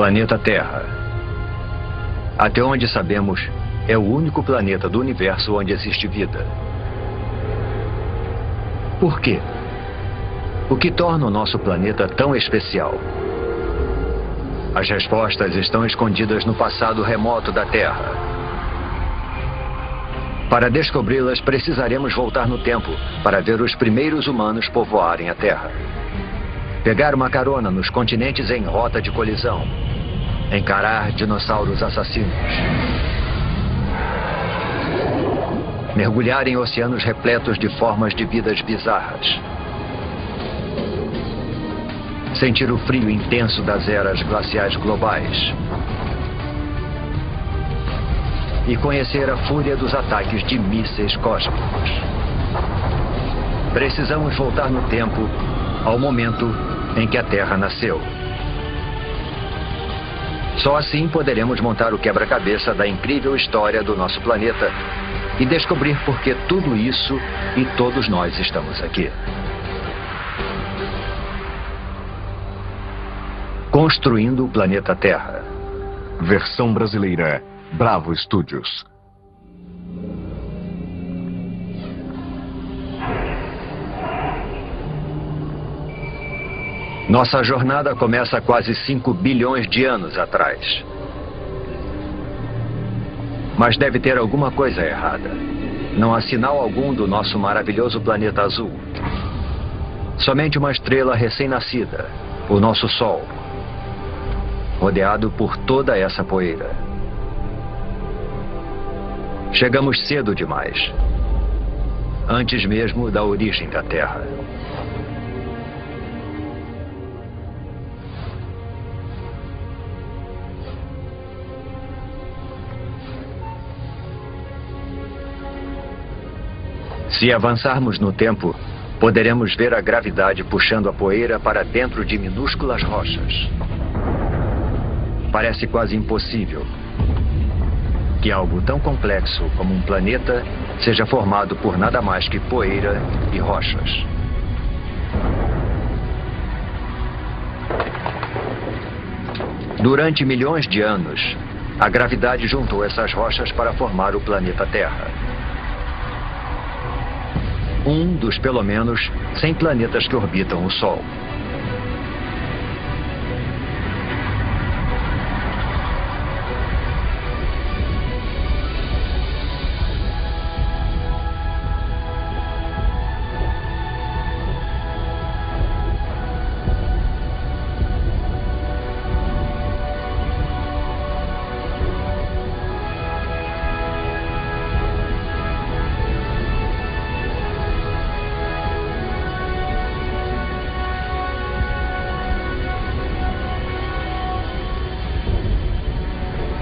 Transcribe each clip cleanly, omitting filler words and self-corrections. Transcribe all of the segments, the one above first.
Planeta Terra. Até onde sabemos, é o único planeta do universo onde existe vida. Por quê? O que torna o nosso planeta tão especial? As respostas estão escondidas no passado remoto da Terra. Para descobri-las, precisaremos voltar no tempo para ver os primeiros humanos povoarem a Terra. Pegar uma carona nos continentes em rota de colisão. Encarar dinossauros assassinos. Mergulhar em oceanos repletos de formas de vidas bizarras. Sentir o frio intenso das eras glaciais globais. E conhecer a fúria dos ataques de mísseis cósmicos. Precisamos voltar no tempo ao momento em que a Terra nasceu. Só assim poderemos montar o quebra-cabeça da incrível história do nosso planeta e descobrir por que tudo isso e todos nós estamos aqui. Construindo o planeta Terra. Versão brasileira, Bravo Studios. Nossa jornada começa há quase 5 bilhões de anos atrás. Mas deve ter alguma coisa errada. Não há sinal algum do nosso maravilhoso planeta azul. Somente uma estrela recém-nascida, o nosso Sol, rodeado por toda essa poeira. Chegamos cedo demais, antes mesmo da origem da Terra. Se avançarmos no tempo, poderemos ver a gravidade puxando a poeira para dentro de minúsculas rochas. Parece quase impossível que algo tão complexo como um planeta seja formado por nada mais que poeira e rochas. Durante milhões de anos, a gravidade juntou essas rochas para formar o planeta Terra. Um dos, pelo menos, 100 planetas que orbitam o Sol.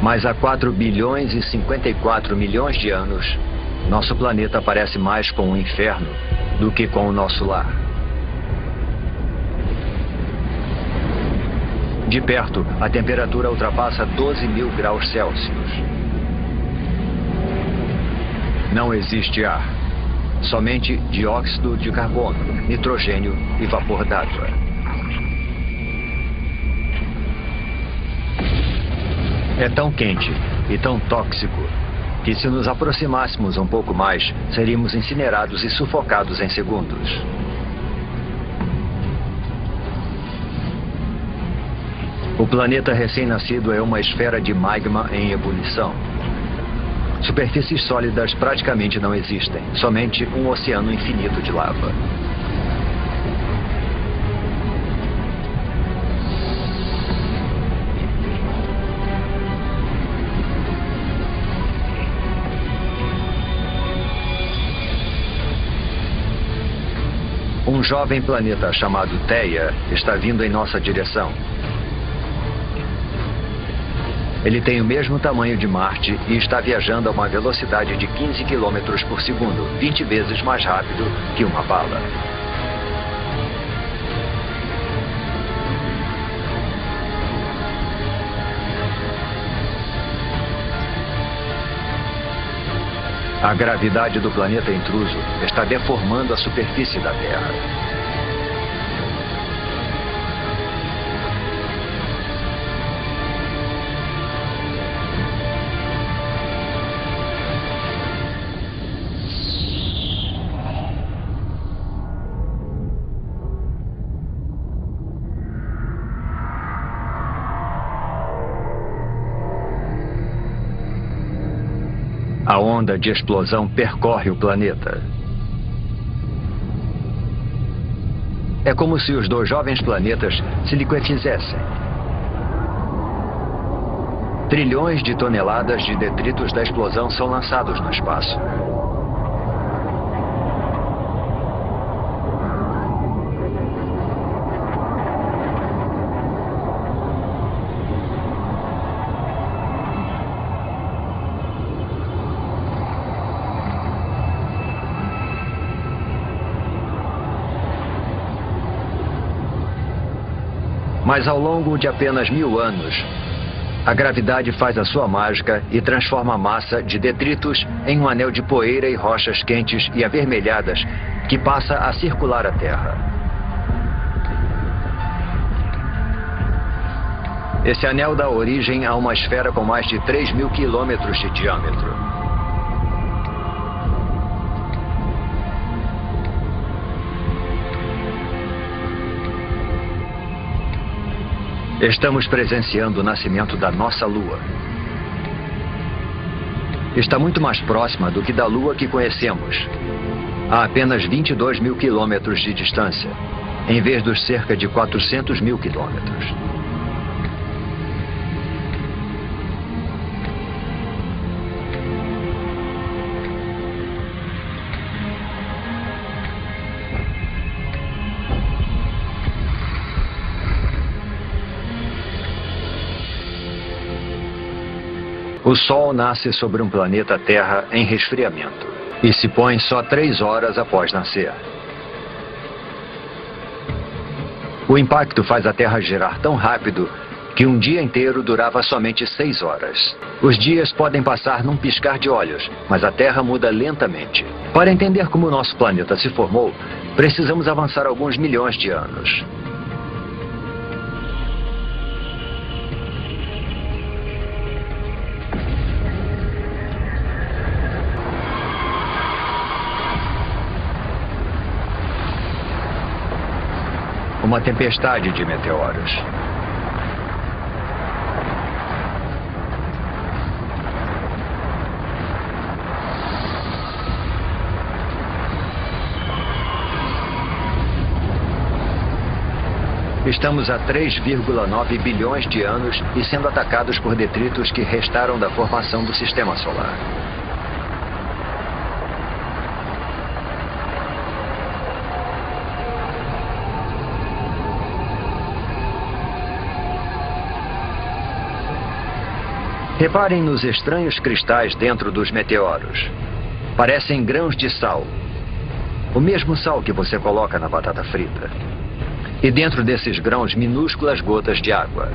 Mas há 4 bilhões e 54 milhões de anos, nosso planeta parece mais com um inferno do que com o nosso lar. De perto, a temperatura ultrapassa 12.000 graus Celsius. Não existe ar, somente dióxido de carbono, nitrogênio e vapor d'água. É tão quente e tão tóxico que, se nos aproximássemos um pouco mais, seríamos incinerados e sufocados em segundos. O planeta recém-nascido é uma esfera de magma em ebulição. Superfícies sólidas praticamente não existem, somente um oceano infinito de lava. Um jovem planeta chamado Theia está vindo em nossa direção. Ele tem o mesmo tamanho de Marte e está viajando a uma velocidade de 15 km por segundo, 20 vezes mais rápido que uma bala. A gravidade do planeta intruso está deformando a superfície da Terra. A onda de explosão percorre o planeta. É como se os dois jovens planetas se liquefizessem. Trilhões de toneladas de detritos da explosão são lançados no espaço. Mas ao longo de apenas 1000 anos, a gravidade faz a sua mágica e transforma a massa de detritos em um anel de poeira e rochas quentes e avermelhadas que passa a circular a Terra. Esse anel dá origem a uma esfera com mais de 3.000 quilômetros de diâmetro. Estamos presenciando o nascimento da nossa Lua. Está muito mais próxima do que da Lua que conhecemos, a apenas 22.000 quilômetros de distância, em vez dos cerca de 400.000 quilômetros. O Sol nasce sobre um planeta Terra em resfriamento e se põe só 3 horas após nascer. O impacto faz a Terra girar tão rápido que um dia inteiro durava somente 6 horas. Os dias podem passar num piscar de olhos, mas a Terra muda lentamente. Para entender como o nosso planeta se formou, precisamos avançar alguns milhões de anos. Uma tempestade de meteoros. Estamos a 3,9 bilhões de anos e sendo atacados por detritos que restaram da formação do Sistema Solar. Reparem nos estranhos cristais dentro dos meteoros. Parecem grãos de sal. O mesmo sal que você coloca na batata frita. E dentro desses grãos, minúsculas gotas de água.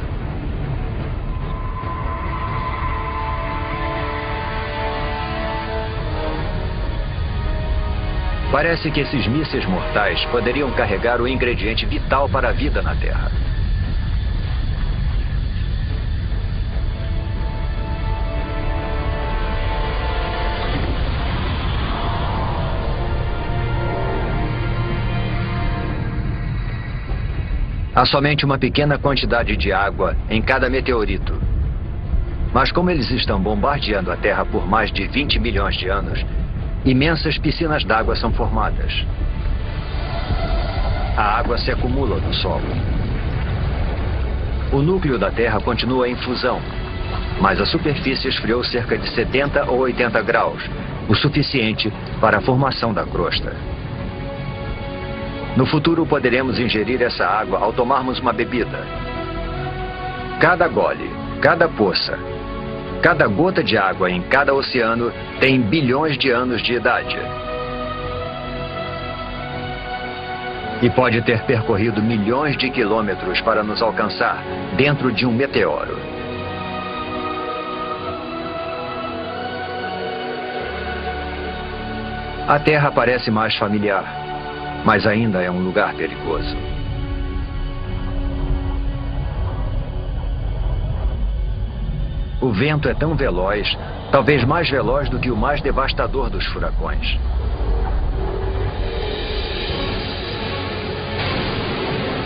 Parece que esses mísseis mortais poderiam carregar o ingrediente vital para a vida na Terra. Há somente uma pequena quantidade de água em cada meteorito. Mas como eles estão bombardeando a Terra por mais de 20 milhões de anos, imensas piscinas d'água são formadas. A água se acumula no solo. O núcleo da Terra continua em fusão, mas a superfície esfriou cerca de 70 ou 80 graus, o suficiente para a formação da crosta. No futuro poderemos ingerir essa água ao tomarmos uma bebida. Cada gole, cada poça, cada gota de água em cada oceano tem bilhões de anos de idade. E pode ter percorrido milhões de quilômetros para nos alcançar dentro de um meteoro. A Terra parece mais familiar, mas ainda é um lugar perigoso. O vento é tão veloz, talvez mais veloz do que o mais devastador dos furacões.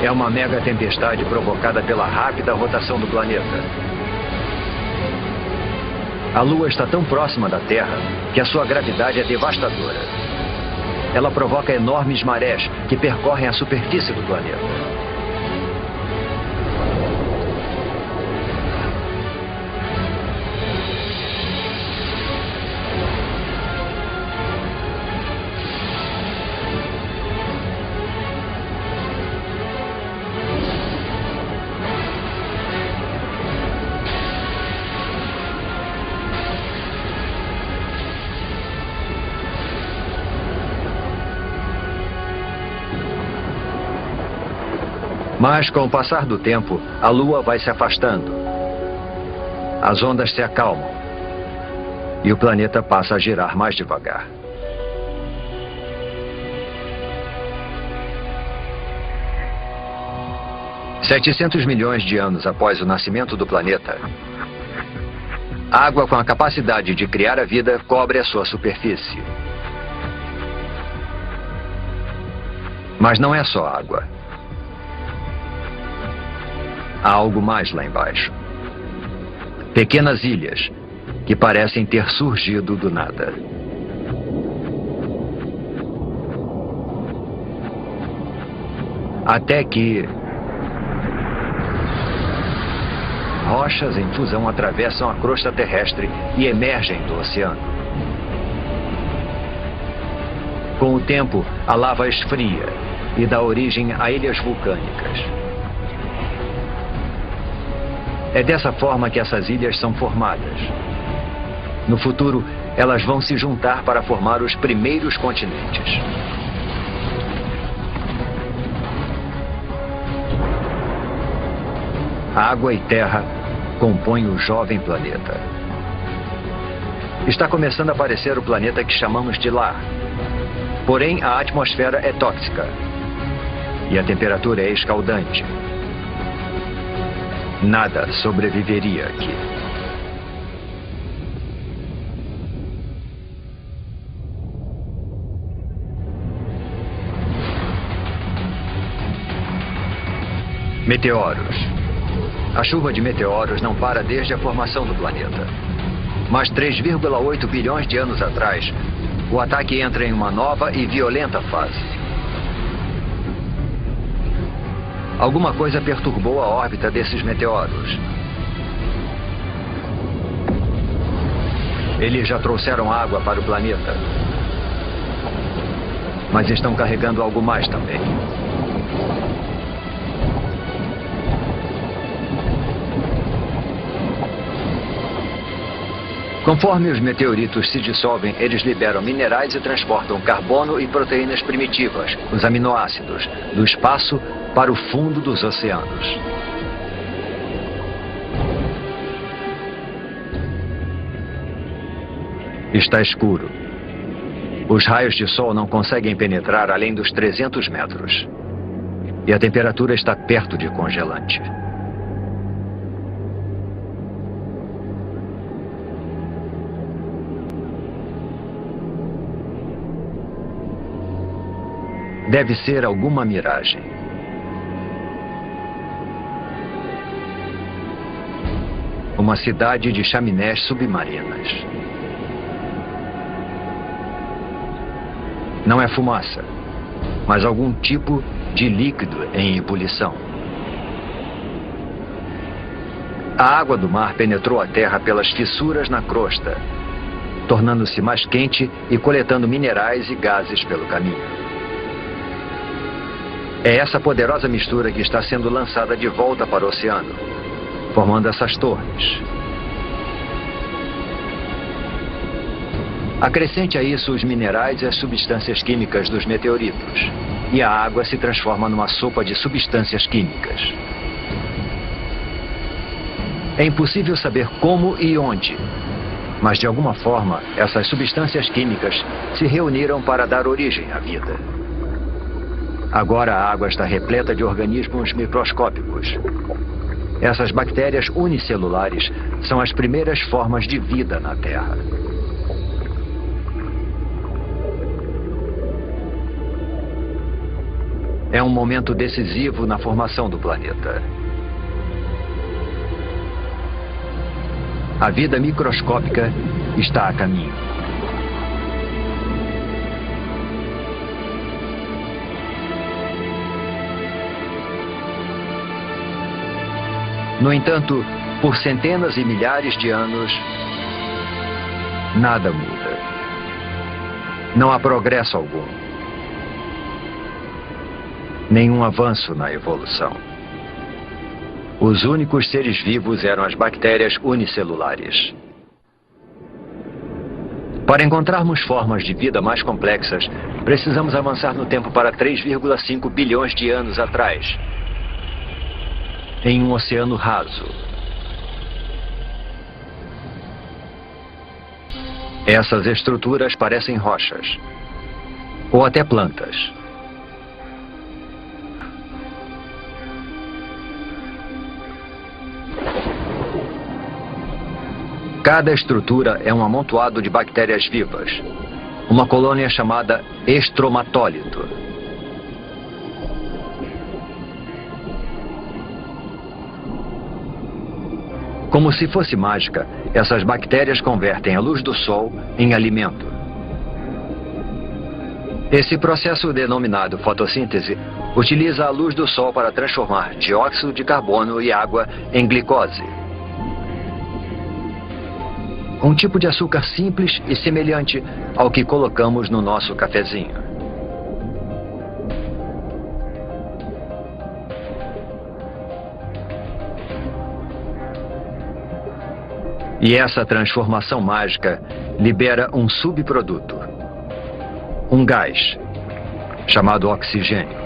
É uma mega tempestade provocada pela rápida rotação do planeta. A Lua está tão próxima da Terra que a sua gravidade é devastadora. Ela provoca enormes marés que percorrem a superfície do planeta. Mas, com o passar do tempo, a Lua vai se afastando. As ondas se acalmam. E o planeta passa a girar mais devagar. $700 milhões de anos após o nascimento do planeta, a água com a capacidade de criar a vida cobre a sua superfície. Mas não é só água. Há algo mais lá embaixo. Pequenas ilhas que parecem ter surgido do nada. Até que rochas em fusão atravessam a crosta terrestre e emergem do oceano. Com o tempo, a lava esfria e dá origem a ilhas vulcânicas. É dessa forma que essas ilhas são formadas. No futuro, elas vão se juntar para formar os primeiros continentes. Água e terra compõem o jovem planeta. Está começando a aparecer o planeta que chamamos de lar. Porém, a atmosfera é tóxica. E a temperatura é escaldante. Nada sobreviveria aqui. Meteoros. A chuva de meteoros não para desde a formação do planeta. Mas 3,8 bilhões de anos atrás, o ataque entra em uma nova e violenta fase. Alguma coisa perturbou a órbita desses meteoros. Eles já trouxeram água para o planeta. Mas estão carregando algo mais também. Conforme os meteoritos se dissolvem, eles liberam minerais e transportam carbono e proteínas primitivas, os aminoácidos, do espaço para o fundo dos oceanos. Está escuro. Os raios de sol não conseguem penetrar além dos 300 metros. E a temperatura está perto de congelante. Deve ser alguma miragem. Uma cidade de chaminés submarinas. Não é fumaça, mas algum tipo de líquido em ebulição. A água do mar penetrou a terra pelas fissuras na crosta, tornando-se mais quente e coletando minerais e gases pelo caminho. É essa poderosa mistura que está sendo lançada de volta para o oceano, formando essas torres. Acrescente a isso os minerais e as substâncias químicas dos meteoritos, e a água se transforma numa sopa de substâncias químicas. É impossível saber como e onde, mas de alguma forma essas substâncias químicas se reuniram para dar origem à vida. Agora a água está repleta de organismos microscópicos. Essas bactérias unicelulares são as primeiras formas de vida na Terra. É um momento decisivo na formação do planeta. A vida microscópica está a caminho. No entanto, por centenas e milhares de anos, nada muda. Não há progresso algum. Nenhum avanço na evolução. Os únicos seres vivos eram as bactérias unicelulares. Para encontrarmos formas de vida mais complexas, precisamos avançar no tempo para 3,5 bilhões de anos atrás, em um oceano raso. Essas estruturas parecem rochas, ou até plantas. Cada estrutura é um amontoado de bactérias vivas, uma colônia chamada estromatólito. Como se fosse mágica, essas bactérias convertem a luz do sol em alimento. Esse processo, denominado fotossíntese, utiliza a luz do sol para transformar dióxido de carbono e água em glicose. Um tipo de açúcar simples e semelhante ao que colocamos no nosso cafezinho. E essa transformação mágica libera um subproduto, um gás, chamado oxigênio.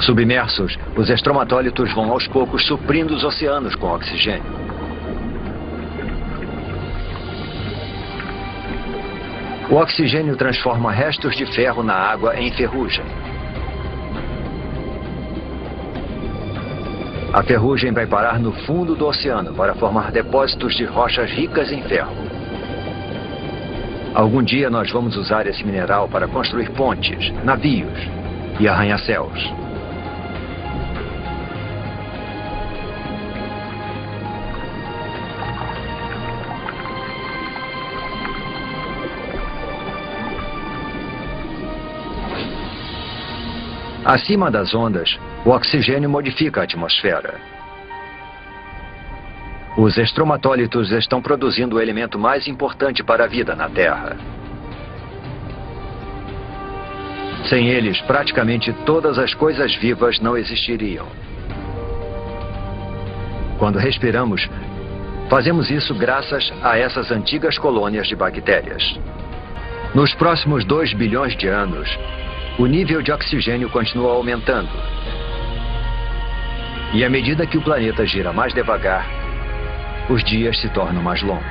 Submersos, os estromatólitos vão aos poucos suprindo os oceanos com oxigênio. O oxigênio transforma restos de ferro na água em ferrugem. A ferrugem vai parar no fundo do oceano para formar depósitos de rochas ricas em ferro. Algum dia nós vamos usar esse mineral para construir pontes, navios e arranha-céus. Acima das ondas, o oxigênio modifica a atmosfera. Os estromatólitos estão produzindo o elemento mais importante para a vida na Terra. Sem eles, praticamente todas as coisas vivas não existiriam. Quando respiramos, fazemos isso graças a essas antigas colônias de bactérias. Nos próximos 2 bilhões de anos, o nível de oxigênio continua aumentando. E à medida que o planeta gira mais devagar, os dias se tornam mais longos.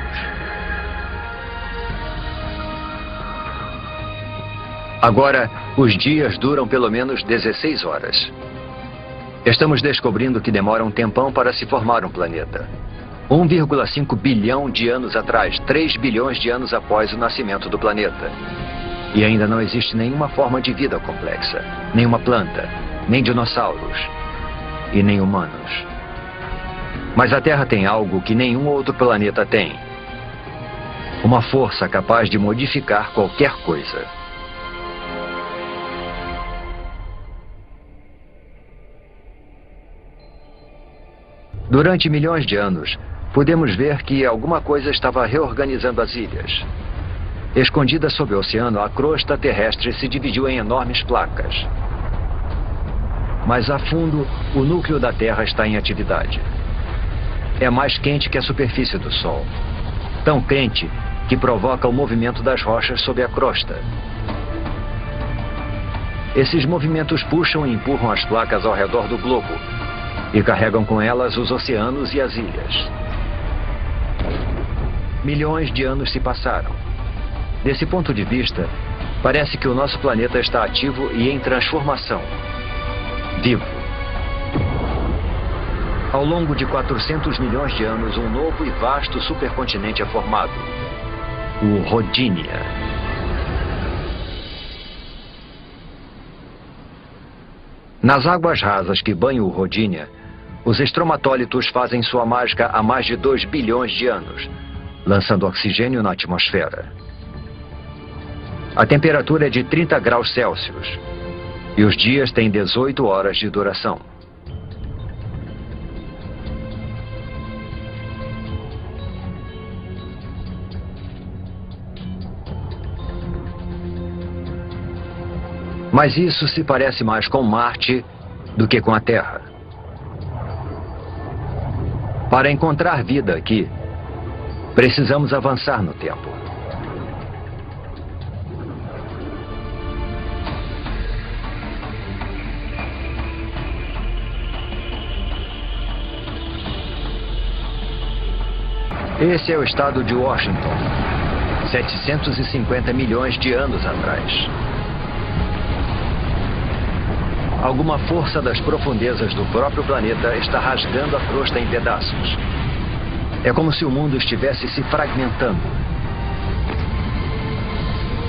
Agora, os dias duram pelo menos 16 horas. Estamos descobrindo que demora um tempão para se formar um planeta. 1,5 bilhão de anos atrás, 3 bilhões de anos após o nascimento do planeta. E ainda não existe nenhuma forma de vida complexa, nenhuma planta, nem dinossauros e nem humanos. Mas a Terra tem algo que nenhum outro planeta tem. Uma força capaz de modificar qualquer coisa. Durante milhões de anos, podemos ver que alguma coisa estava reorganizando as ilhas. Escondida sob o oceano, a crosta terrestre se dividiu em enormes placas. Mas a fundo, o núcleo da Terra está em atividade. É mais quente que a superfície do Sol. Tão quente que provoca o movimento das rochas sob a crosta. Esses movimentos puxam e empurram as placas ao redor do globo e carregam com elas os oceanos e as ilhas. Milhões de anos se passaram. Desse ponto de vista, parece que o nosso planeta está ativo e em transformação. Vivo. Ao longo de 400 milhões de anos, um novo e vasto supercontinente é formado. O Rodinia. Nas águas rasas que banham o Rodinia, Os estromatólitos fazem sua mágica há mais de 2 bilhões de anos, lançando oxigênio na atmosfera. A temperatura é de 30 graus Celsius e os dias têm 18 horas de duração. Mas isso se parece mais com Marte do que com a Terra. Para encontrar vida aqui, precisamos avançar no tempo. Esse é o estado de Washington, 750 milhões de anos atrás. Alguma força das profundezas do próprio planeta está rasgando a crosta em pedaços. É como se o mundo estivesse se fragmentando.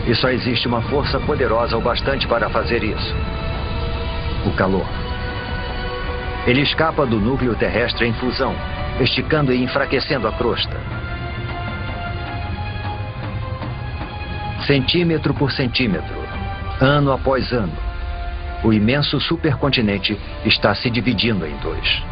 E só existe uma força poderosa o bastante para fazer isso: o calor. Ele escapa do núcleo terrestre em fusão, esticando e enfraquecendo a crosta. Centímetro por centímetro, ano após ano, o imenso supercontinente está se dividindo em dois.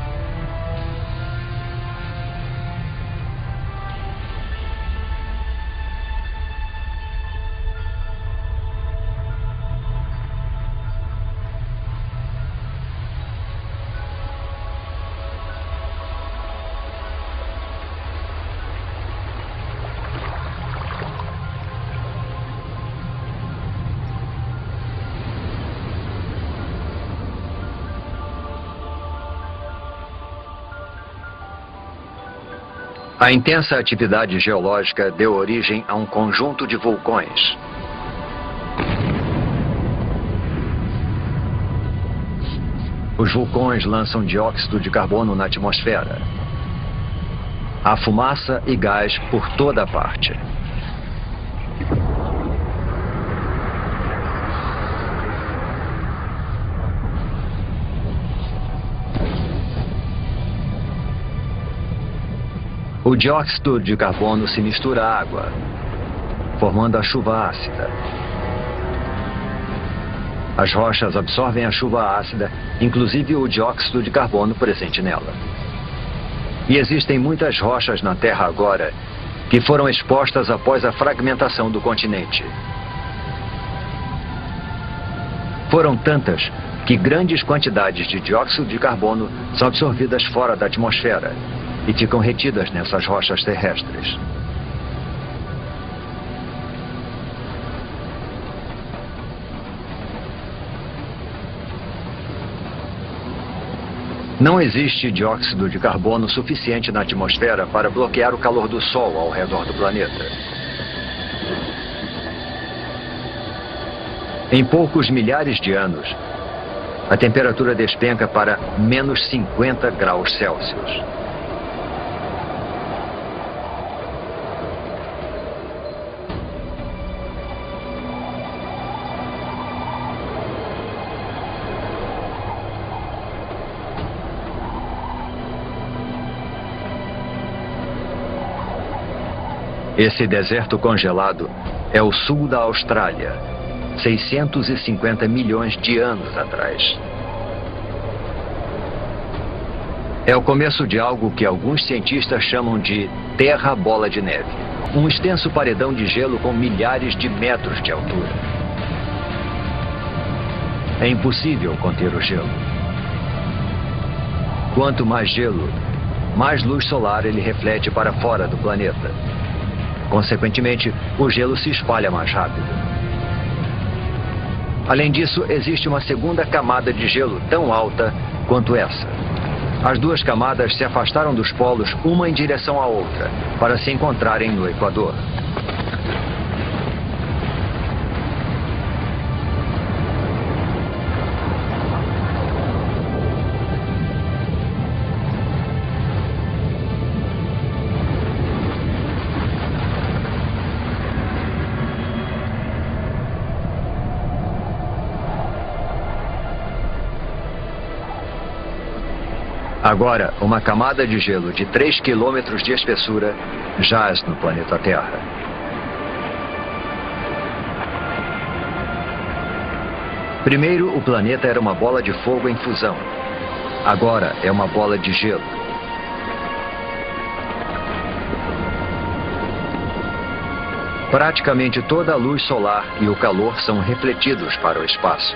A intensa atividade geológica deu origem a um conjunto de vulcões. Os vulcões lançam dióxido de carbono na atmosfera. Há fumaça e gás por toda parte. O dióxido de carbono se mistura à água, formando a chuva ácida. As rochas absorvem a chuva ácida, inclusive o dióxido de carbono presente nela. E existem muitas rochas na Terra agora que foram expostas após a fragmentação do continente. Foram tantas que grandes quantidades de dióxido de carbono são absorvidas fora da atmosfera e ficam retidas nessas rochas terrestres. Não existe dióxido de carbono suficiente na atmosfera para bloquear o calor do Sol ao redor do planeta. Em poucos milhares de anos, a temperatura despenca para menos 50 graus Celsius. Esse deserto congelado é o sul da Austrália, 650 milhões de anos atrás. É o começo de algo que alguns cientistas chamam de Terra Bola de Neve, um extenso paredão de gelo com milhares de metros de altura. É impossível conter o gelo. Quanto mais gelo, mais luz solar ele reflete para fora do planeta. Consequentemente, o gelo se espalha mais rápido. Além disso, existe uma segunda camada de gelo tão alta quanto essa. As duas camadas se afastaram dos polos uma em direção à outra, para se encontrarem no Equador. Agora, uma camada de gelo de 3 quilômetros de espessura jaz no planeta Terra. Primeiro, o planeta era uma bola de fogo em fusão. Agora é uma bola de gelo. Praticamente toda a luz solar e o calor são refletidos para o espaço.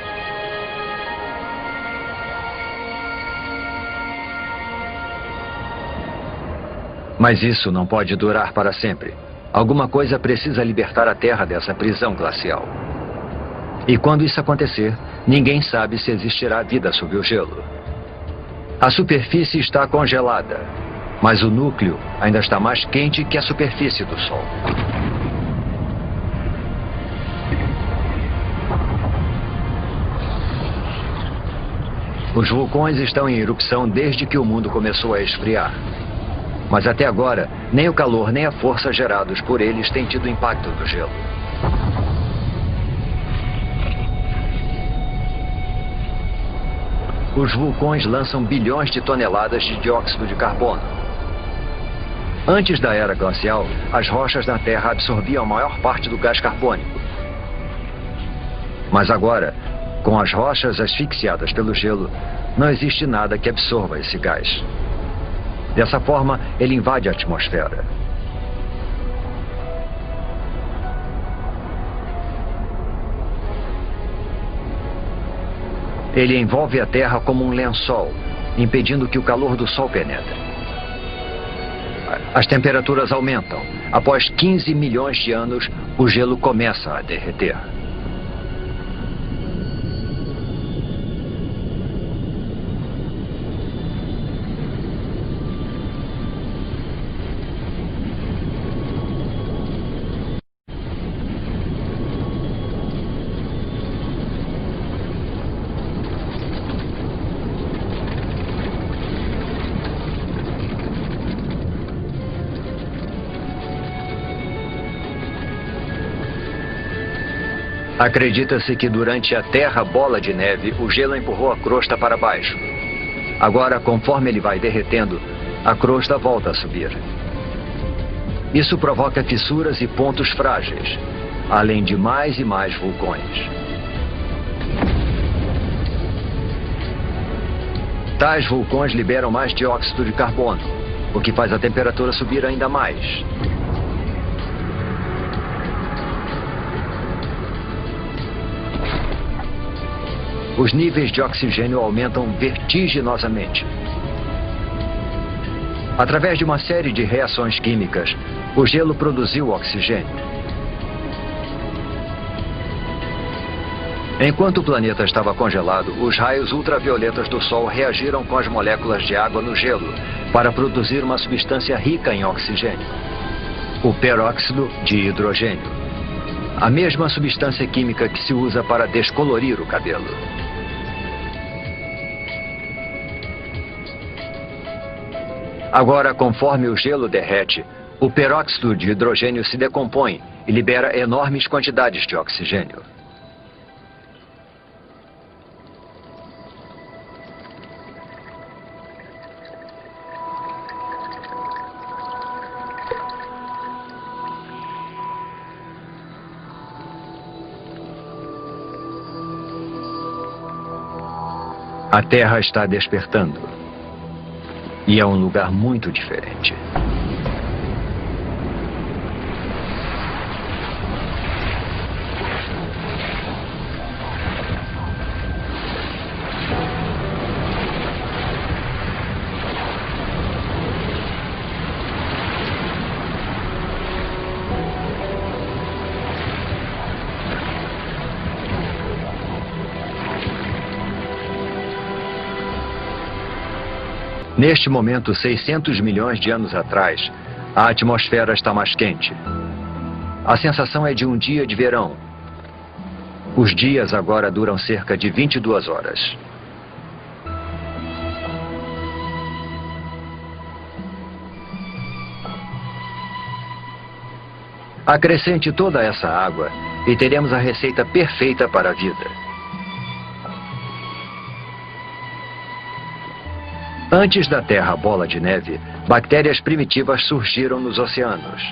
Mas isso não pode durar para sempre. Alguma coisa precisa libertar a Terra dessa prisão glacial. E quando isso acontecer, ninguém sabe se existirá vida sob o gelo. A superfície está congelada, mas o núcleo ainda está mais quente que a superfície do Sol. Os vulcões estão em erupção desde que o mundo começou a esfriar. Mas até agora, nem o calor nem a força gerados por eles têm tido impacto do gelo. Os vulcões lançam bilhões de toneladas de dióxido de carbono. Antes da era glacial, as rochas na Terra absorviam a maior parte do gás carbônico. Mas agora, com as rochas asfixiadas pelo gelo, não existe nada que absorva esse gás. Dessa forma, ele invade a atmosfera. Ele envolve a Terra como um lençol, impedindo que o calor do Sol penetre. As temperaturas aumentam. Após 15 milhões de anos, o gelo começa a derreter. Acredita-se que durante a Terra Bola de Neve, o gelo empurrou a crosta para baixo. Agora, conforme ele vai derretendo, a crosta volta a subir. Isso provoca fissuras e pontos frágeis, além de mais e mais vulcões. Tais vulcões liberam mais dióxido de carbono, o que faz a temperatura subir ainda mais. Os níveis de oxigênio aumentam vertiginosamente. Através de uma série de reações químicas, o gelo produziu oxigênio. Enquanto o planeta estava congelado, os raios ultravioletas do Sol reagiram com as moléculas de água no gelo para produzir uma substância rica em oxigênio, o peróxido de hidrogênio, a mesma substância química que se usa para descolorir o cabelo. Agora, conforme o gelo derrete, o peróxido de hidrogênio se decompõe e libera enormes quantidades de oxigênio. A Terra está despertando. E é um lugar muito diferente. Neste momento, 600 milhões de anos atrás, a atmosfera está mais quente. A sensação é de um dia de verão. Os dias agora duram cerca de 22 horas. Acrescente toda essa água e teremos a receita perfeita para a vida. Antes da Terra bola de neve, bactérias primitivas surgiram nos oceanos.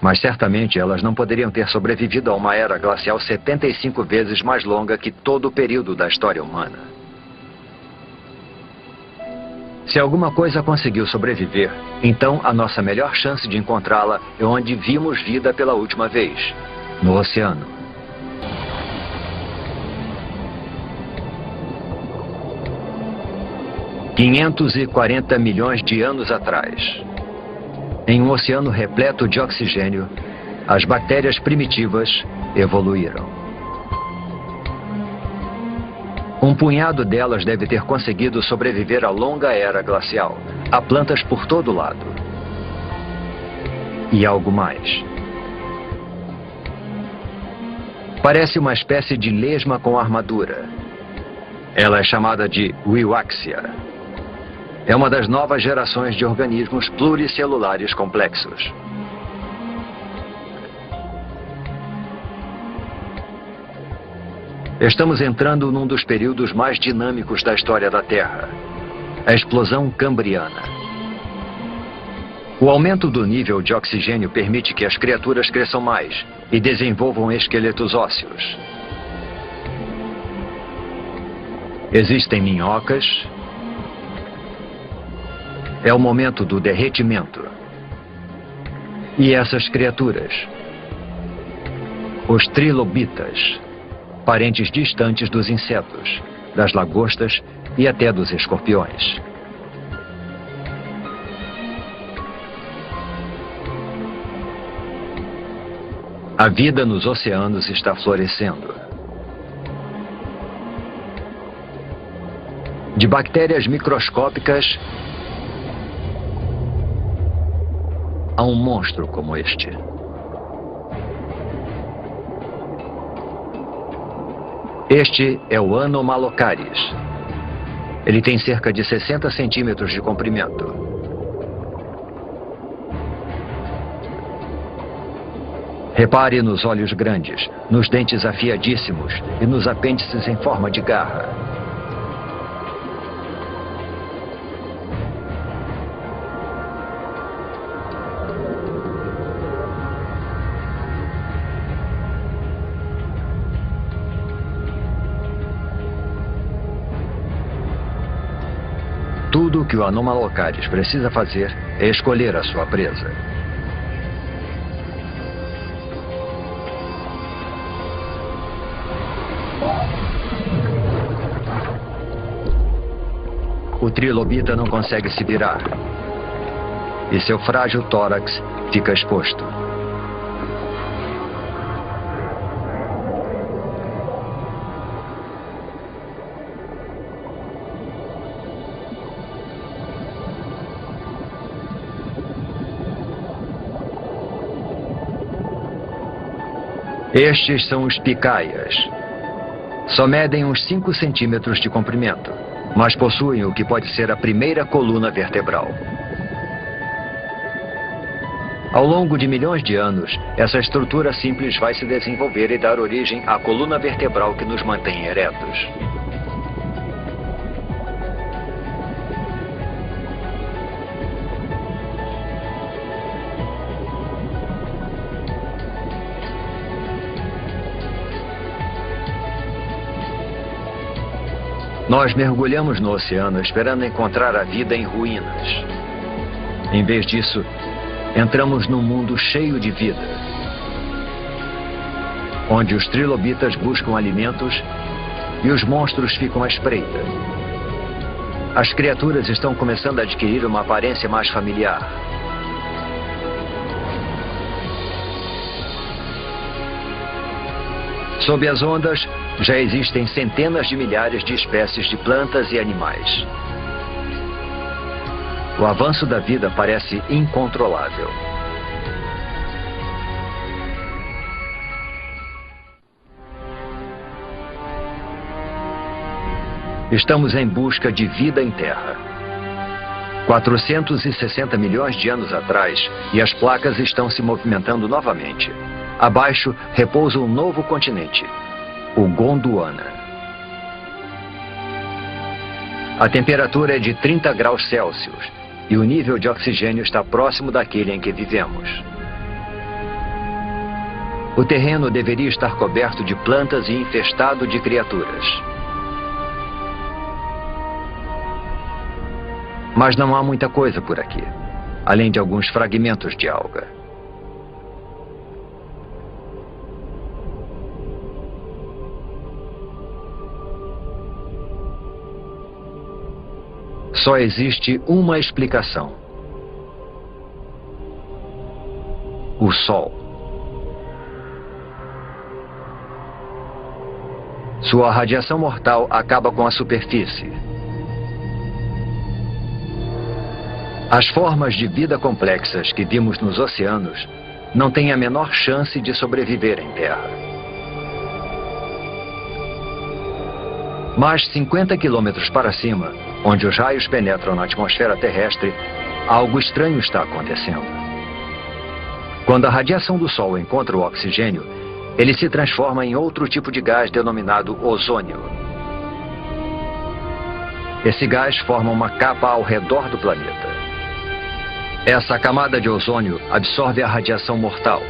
Mas certamente elas não poderiam ter sobrevivido a uma era glacial 75 vezes mais longa que todo o período da história humana. Se alguma coisa conseguiu sobreviver, então a nossa melhor chance de encontrá-la é onde vimos vida pela última vez, no oceano. $540 milhões de anos atrás. Em um oceano repleto de oxigênio, as bactérias primitivas evoluíram. Um punhado delas deve ter conseguido sobreviver à longa era glacial. Há plantas por todo lado. E algo mais. Parece uma espécie de lesma com armadura. Ela é chamada de Wiwaxia. É uma das novas gerações de organismos pluricelulares complexos. Estamos entrando num dos períodos mais dinâmicos da história da Terra, a explosão cambriana. O aumento do nível de oxigênio permite que as criaturas cresçam mais e desenvolvam esqueletos ósseos. Existem minhocas. É o momento do derretimento. E essas criaturas, os trilobitas, parentes distantes dos insetos, das lagostas e até dos escorpiões. A vida nos oceanos está florescendo. De bactérias microscópicas a um monstro como este. Este é o Anomalocaris. Ele tem cerca de 60 centímetros de comprimento. Repare nos olhos grandes, nos dentes afiadíssimos e nos apêndices em forma de garra. Tudo o que o Anomalocaris precisa fazer é escolher a sua presa. O trilobita não consegue se virar. E seu frágil tórax fica exposto. Estes são os picaias. Só medem uns 5 centímetros de comprimento, mas possuem o que pode ser a primeira coluna vertebral. Ao longo de milhões de anos, essa estrutura simples vai se desenvolver e dar origem à coluna vertebral que nos mantém eretos. Nós mergulhamos no oceano esperando encontrar a vida em ruínas. Em vez disso, entramos num mundo cheio de vida, onde os trilobitas buscam alimentos e os monstros ficam à espreita. As criaturas estão começando a adquirir uma aparência mais familiar. Sob as ondas, já existem centenas de milhares de espécies de plantas e animais. O avanço da vida parece incontrolável. Estamos em busca de vida em Terra. 460 milhões de anos atrás, e as placas estão se movimentando novamente. Abaixo repousa um novo continente, o Gondwana. A temperatura é de 30 graus Celsius e o nível de oxigênio está próximo daquele em que vivemos. O terreno deveria estar coberto de plantas e infestado de criaturas. Mas não há muita coisa por aqui, além de alguns fragmentos de alga. Só existe uma explicação: o Sol. Sua radiação mortal acaba com a superfície. As formas de vida complexas que vimos nos oceanos não têm a menor chance de sobreviver em Terra. Mas 50 quilômetros para cima, onde os raios penetram na atmosfera terrestre, algo estranho está acontecendo. Quando a radiação do Sol encontra o oxigênio, ele se transforma em outro tipo de gás denominado ozônio. Esse gás forma uma capa ao redor do planeta. Essa camada de ozônio absorve a radiação mortal.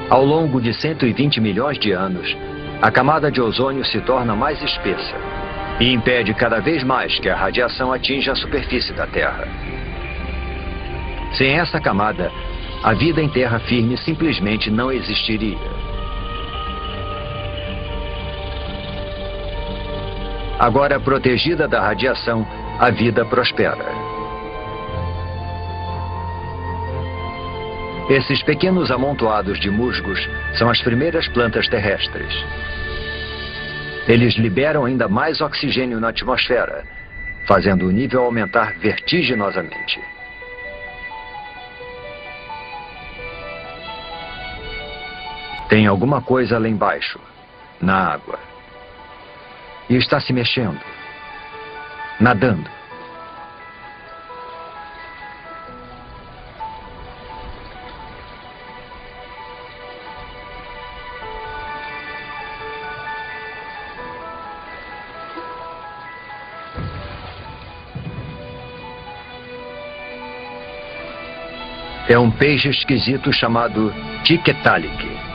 Ao longo de 120 milhões de anos, a camada de ozônio se torna mais espessa e impede cada vez mais que a radiação atinja a superfície da Terra. Sem essa camada, a vida em terra firme simplesmente não existiria. Agora protegida da radiação, a vida prospera. Esses pequenos amontoados de musgos são as primeiras plantas terrestres. Eles liberam ainda mais oxigênio na atmosfera, fazendo o nível aumentar vertiginosamente. Tem alguma coisa lá embaixo, na água. E está se mexendo, nadando. É um peixe esquisito chamado Tiktaalik.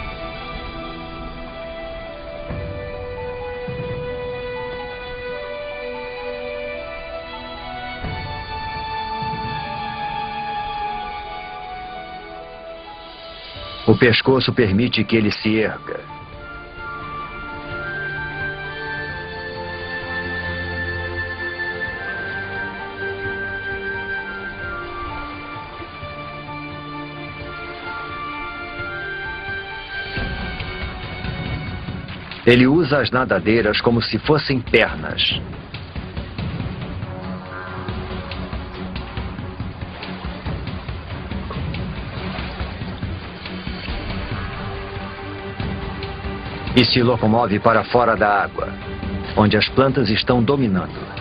O pescoço permite que ele se erga. Ele usa as nadadeiras como se fossem pernas. E se locomove para fora da água, onde as plantas estão dominando.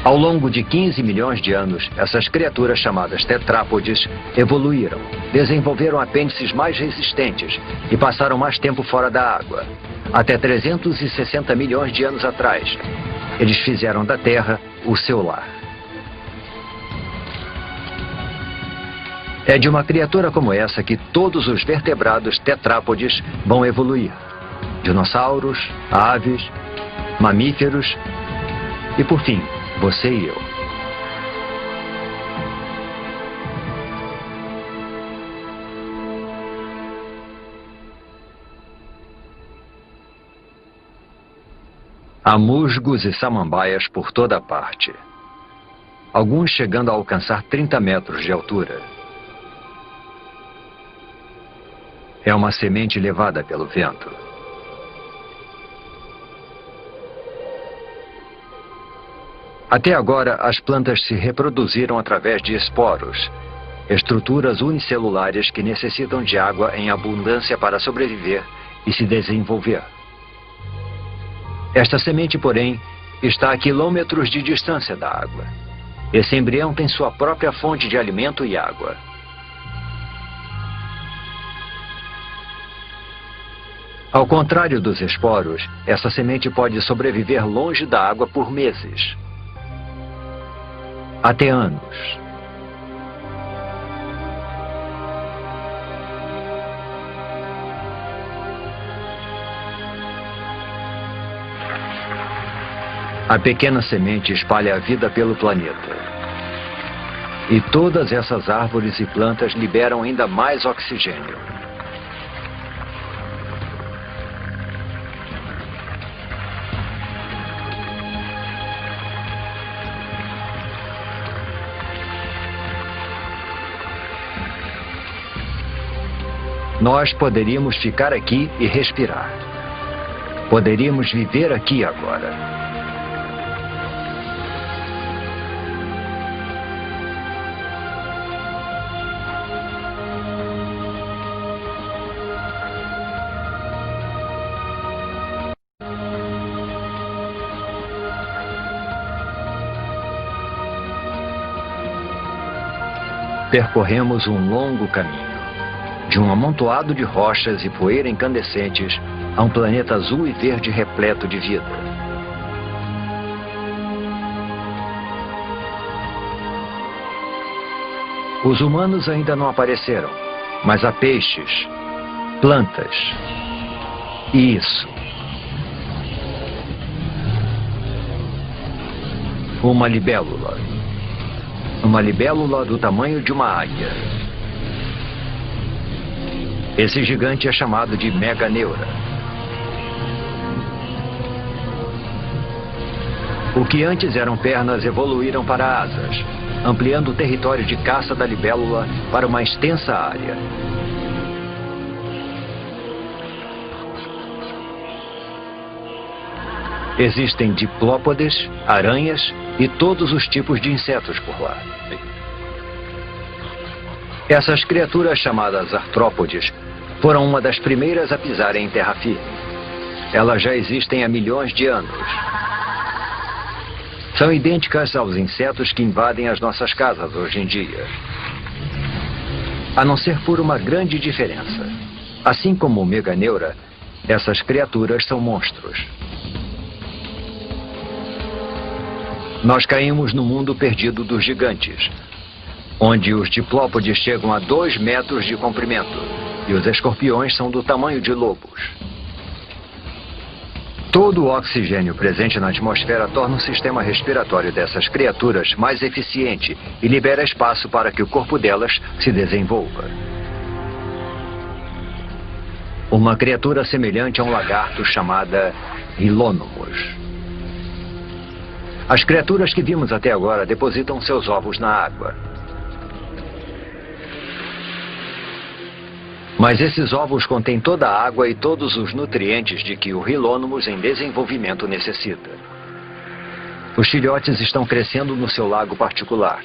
Ao longo de 15 milhões de anos, essas criaturas chamadas tetrápodes evoluíram, desenvolveram apêndices mais resistentes e passaram mais tempo fora da água. Até 360 milhões de anos atrás, eles fizeram da Terra o seu lar. É de uma criatura como essa que todos os vertebrados tetrápodes vão evoluir. Dinossauros, aves, mamíferos e, por fim, você e eu. Há musgos e samambaias por toda parte. Alguns chegando a alcançar 30 metros de altura. É uma semente levada pelo vento. Até agora, as plantas se reproduziram através de esporos, estruturas unicelulares que necessitam de água em abundância para sobreviver e se desenvolver. Esta semente, porém, está a quilômetros de distância da água. Esse embrião tem sua própria fonte de alimento e água. Ao contrário dos esporos, essa semente pode sobreviver longe da água por meses, até anos. A pequena semente espalha a vida pelo planeta. E todas essas árvores e plantas liberam ainda mais oxigênio. Nós poderíamos ficar aqui e respirar. Poderíamos viver aqui agora. Percorremos um longo caminho, de um amontoado de rochas e poeira incandescentes a um planeta azul e verde repleto de vida. Os humanos ainda não apareceram, mas há peixes, plantas e isso. Uma libélula. Uma libélula do tamanho de uma águia. Esse gigante é chamado de Meganeura. O que antes eram pernas evoluíram para asas, ampliando o território de caça da libélula para uma extensa área. Existem diplópodes, aranhas e todos os tipos de insetos por lá. Essas criaturas chamadas artrópodes foram uma das primeiras a pisarem em terra firme. Elas já existem há milhões de anos. São idênticas aos insetos que invadem as nossas casas hoje em dia. A não ser por uma grande diferença. Assim como o Meganeura, essas criaturas são monstros. Nós caímos no mundo perdido dos gigantes, onde os diplópodes chegam a 2 metros de comprimento e os escorpiões são do tamanho de lobos. Todo o oxigênio presente na atmosfera torna o sistema respiratório dessas criaturas mais eficiente e libera espaço para que o corpo delas se desenvolva. Uma criatura semelhante a um lagarto chamada Hylonymos. As criaturas que vimos até agora depositam seus ovos na água. Mas esses ovos contêm toda a água e todos os nutrientes de que o Hylonymos em desenvolvimento necessita. Os filhotes estão crescendo no seu lago particular.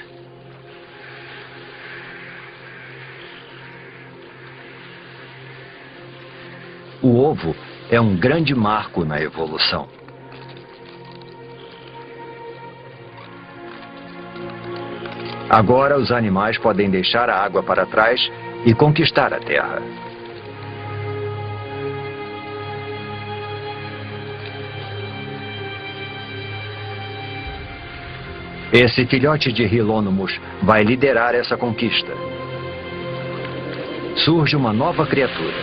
O ovo é um grande marco na evolução. Agora os animais podem deixar a água para trás e conquistar a terra. Esse filhote de Hylonymos vai liderar essa conquista. Surge uma nova criatura.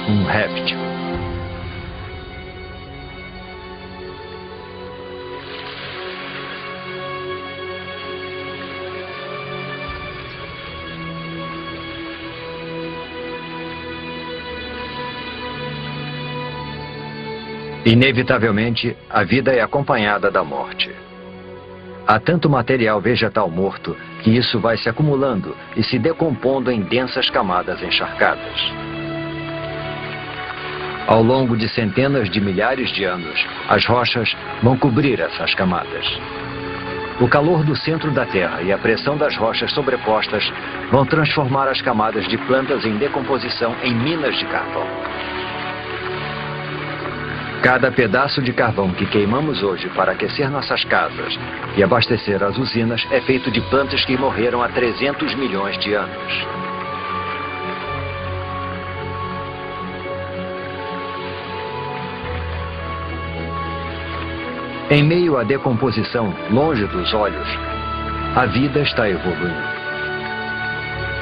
Um réptil. Inevitavelmente, a vida é acompanhada da morte. Há tanto material vegetal morto que isso vai se acumulando e se decompondo em densas camadas encharcadas. Ao longo de centenas de milhares de anos, as rochas vão cobrir essas camadas. O calor do centro da Terra e a pressão das rochas sobrepostas vão transformar as camadas de plantas em decomposição em minas de carvão. Cada pedaço de carvão que queimamos hoje para aquecer nossas casas e abastecer as usinas é feito de plantas que morreram há 300 milhões de anos. Em meio à decomposição, longe dos olhos, a vida está evoluindo.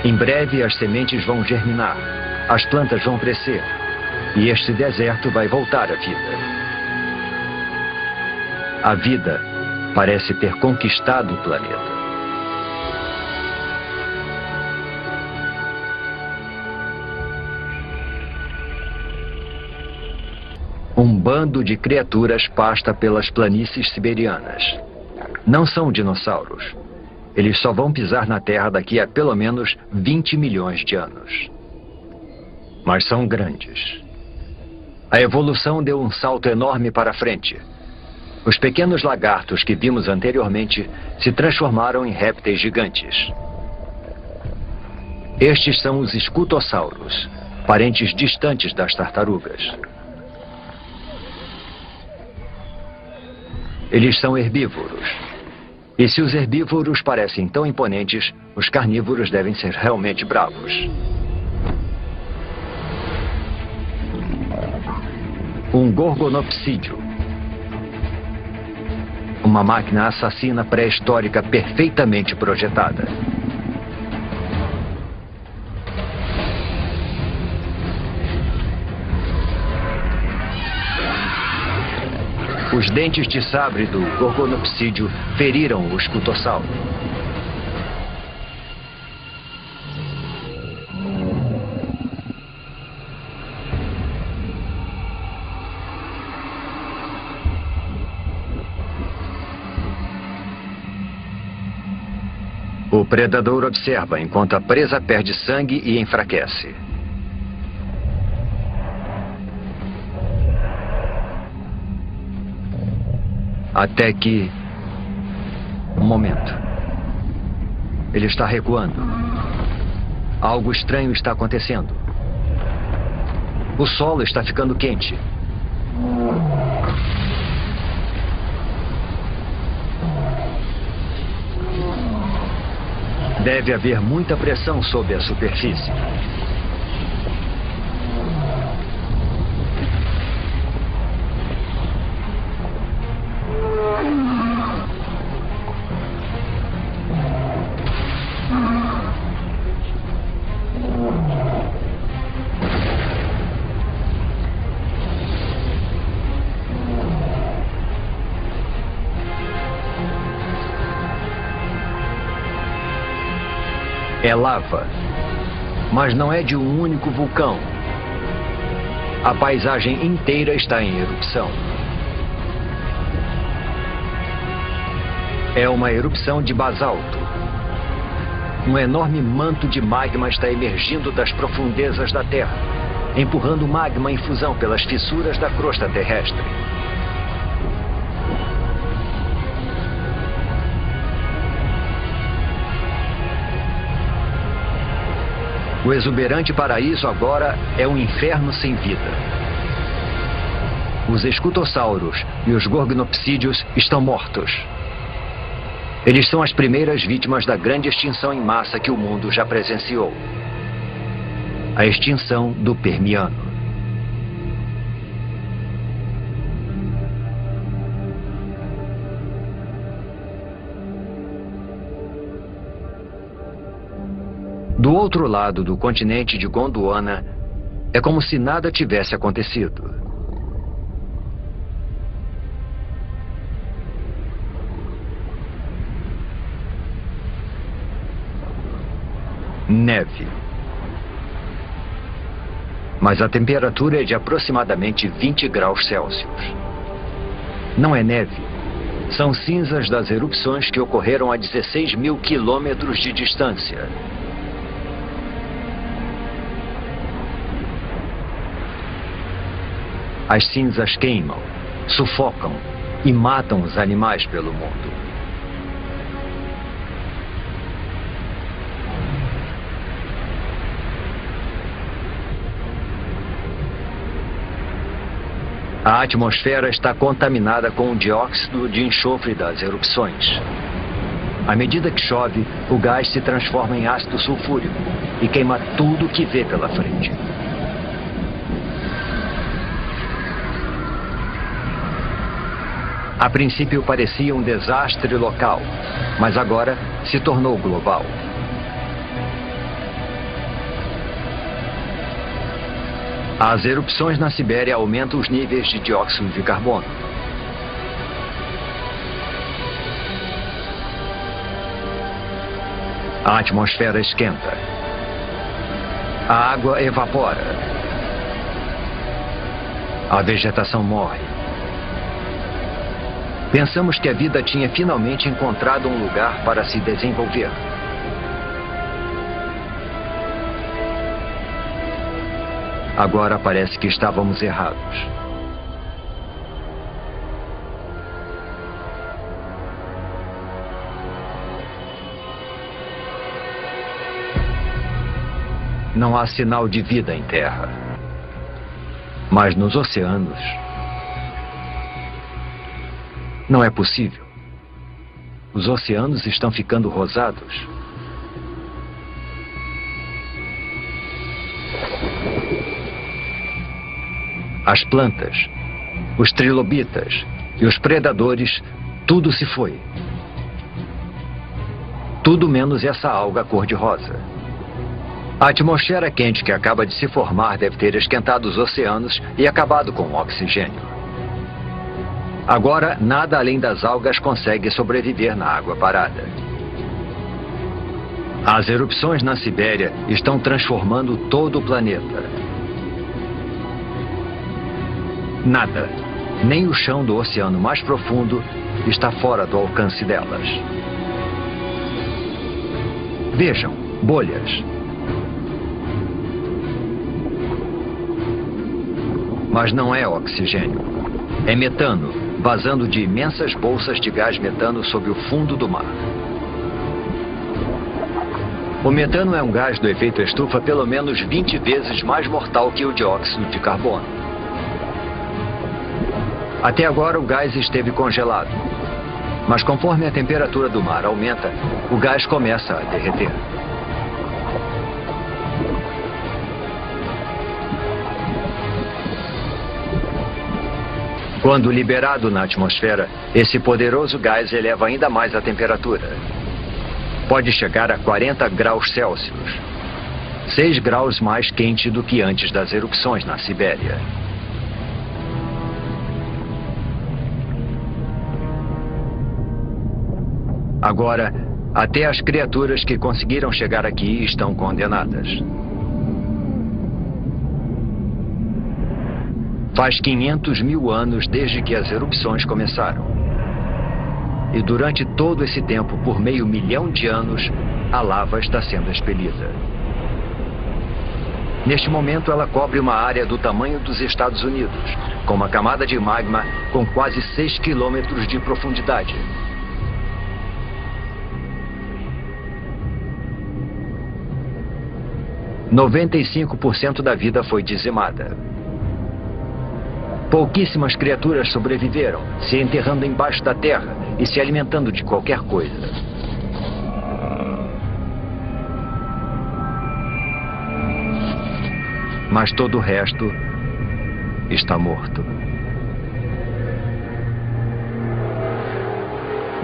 Em breve as sementes vão germinar, as plantas vão crescer e este deserto vai voltar à vida. A vida parece ter conquistado o planeta. Um bando de criaturas pasta pelas planícies siberianas. Não são dinossauros. Eles só vão pisar na Terra daqui a pelo menos 20 milhões de anos. Mas são grandes. A evolução deu um salto enorme para frente. Os pequenos lagartos que vimos anteriormente se transformaram em répteis gigantes. Estes são os escutossauros, parentes distantes das tartarugas. Eles são herbívoros. E se os herbívoros parecem tão imponentes, os carnívoros devem ser realmente bravos. Um gorgonopsídeo. Uma máquina assassina pré-histórica perfeitamente projetada. Os dentes de sabre do gorgonopsídeo feriram o escutossauro. O predador observa enquanto a presa perde sangue e enfraquece. Até que... um momento. Ele está recuando. Algo estranho está acontecendo. O solo está ficando quente. Deve haver muita pressão sob a superfície. É lava, mas não é de um único vulcão. A paisagem inteira está em erupção. É uma erupção de basalto. Um enorme manto de magma está emergindo das profundezas da Terra, empurrando magma em fusão pelas fissuras da crosta terrestre. O exuberante paraíso agora é um inferno sem vida. Os escutossauros e os gorgonopsídeos estão mortos. Eles são as primeiras vítimas da grande extinção em massa que o mundo já presenciou. A extinção do Permiano. Do outro lado do continente de Gondwana, é como se nada tivesse acontecido. Neve. Mas a temperatura é de aproximadamente 20 graus Celsius. Não é neve. São cinzas das erupções que ocorreram a 16 mil quilômetros de distância. As cinzas queimam, sufocam e matam os animais pelo mundo. A atmosfera está contaminada com o dióxido de enxofre das erupções. À medida que chove, o gás se transforma em ácido sulfúrico e queima tudo que vê pela frente. A princípio parecia um desastre local, mas agora se tornou global. As erupções na Sibéria aumentam os níveis de dióxido de carbono. A atmosfera esquenta. A água evapora. A vegetação morre. Pensamos que a vida tinha finalmente encontrado um lugar para se desenvolver. Agora parece que estávamos errados. Não há sinal de vida em terra. Mas nos oceanos, não é possível. Os oceanos estão ficando rosados. As plantas, os trilobitas e os predadores, tudo se foi. Tudo menos essa alga cor-de-rosa. A atmosfera quente que acaba de se formar deve ter esquentado os oceanos e acabado com o oxigênio. Agora, nada além das algas consegue sobreviver na água parada. As erupções na Sibéria estão transformando todo o planeta. Nada, nem o chão do oceano mais profundo, está fora do alcance delas. Vejam, bolhas. Mas não é oxigênio. É metano, vazando de imensas bolsas de gás metano sob o fundo do mar. O metano é um gás do efeito estufa pelo menos 20 vezes mais mortal que o dióxido de carbono. Até agora o gás esteve congelado. Mas conforme a temperatura do mar aumenta, o gás começa a derreter. Quando liberado na atmosfera, esse poderoso gás eleva ainda mais a temperatura. Pode chegar a 40 graus Celsius. 6 graus mais quente do que antes das erupções na Sibéria. Agora, até as criaturas que conseguiram chegar aqui estão condenadas. Faz 500 mil anos desde que as erupções começaram. E durante todo esse tempo, por meio milhão de anos, a lava está sendo expelida. Neste momento, ela cobre uma área do tamanho dos Estados Unidos, com uma camada de magma com quase 6 quilômetros de profundidade. « 95% da vida foi dizimada. Pouquíssimas criaturas sobreviveram, se enterrando embaixo da terra e se alimentando de qualquer coisa. Mas todo o resto está morto.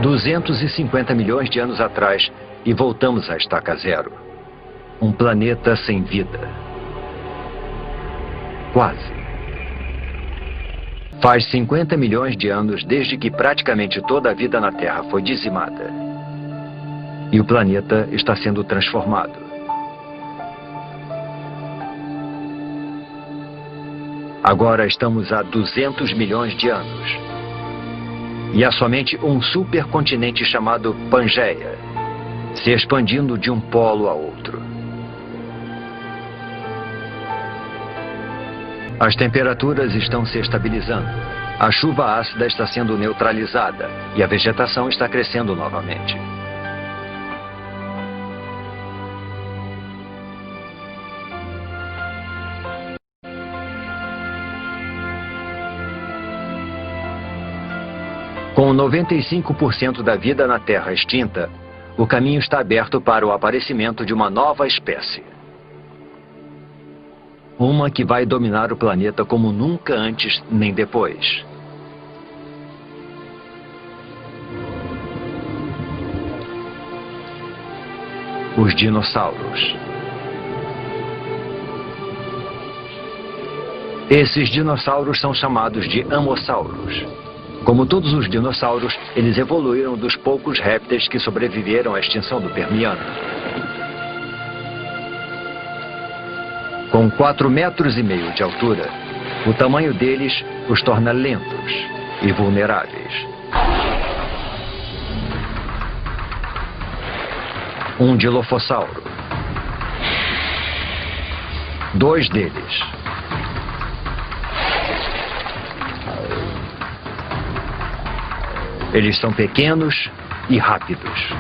250 milhões de anos atrás e voltamos à estaca zero. Um planeta sem vida. Quase. Faz 50 milhões de anos desde que praticamente toda a vida na Terra foi dizimada. E o planeta está sendo transformado. Agora estamos há 200 milhões de anos. E há somente um supercontinente chamado Pangeia, se expandindo de um polo a outro. As temperaturas estão se estabilizando, a chuva ácida está sendo neutralizada e a vegetação está crescendo novamente. Com 95% da vida na Terra extinta, o caminho está aberto para o aparecimento de uma nova espécie. Uma que vai dominar o planeta como nunca antes nem depois. Os dinossauros. Esses dinossauros são chamados de amossauros. Como todos os dinossauros, eles evoluíram dos poucos répteis que sobreviveram à extinção do Permiano. Com 4,5 metros de altura, o tamanho deles os torna lentos e vulneráveis. Um dilofossauro. 2 deles. Eles são pequenos e rápidos.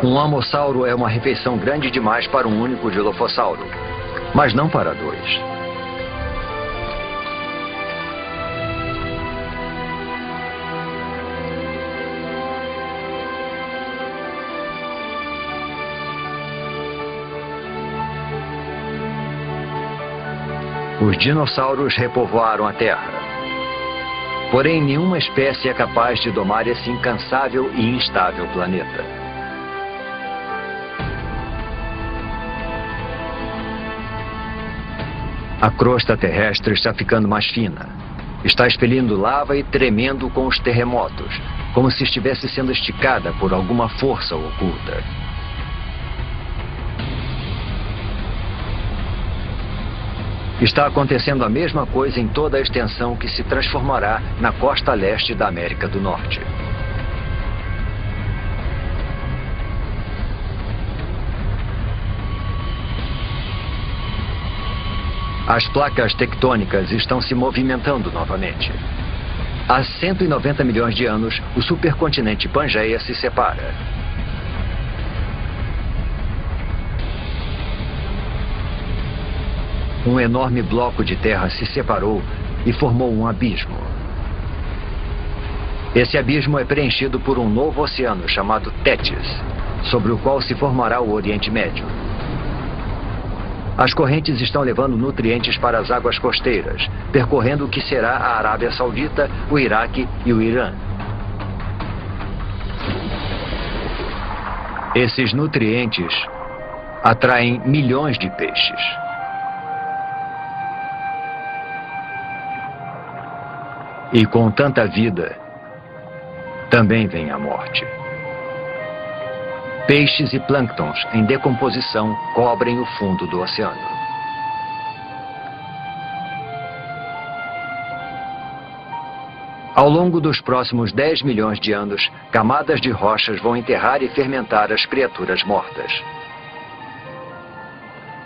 Um amossauro é uma refeição grande demais para um único dilofossauro, mas não para 2. Os dinossauros repovoaram a Terra. Porém, nenhuma espécie é capaz de domar esse incansável e instável planeta. A crosta terrestre está ficando mais fina. Está expelindo lava e tremendo com os terremotos, como se estivesse sendo esticada por alguma força oculta. Está acontecendo a mesma coisa em toda a extensão que se transformará na costa leste da América do Norte. As placas tectônicas estão se movimentando novamente. Há 190 milhões de anos, o supercontinente Pangeia se separa. Um enorme bloco de terra se separou e formou um abismo. Esse abismo é preenchido por um novo oceano chamado Tétis, sobre o qual se formará o Oriente Médio. As correntes estão levando nutrientes para as águas costeiras, percorrendo o que será a Arábia Saudita, o Iraque e o Irã. Esses nutrientes atraem milhões de peixes. E com tanta vida, também vem a morte. Peixes e plânctons em decomposição cobrem o fundo do oceano. Ao longo dos próximos 10 milhões de anos, camadas de rochas vão enterrar e fermentar as criaturas mortas.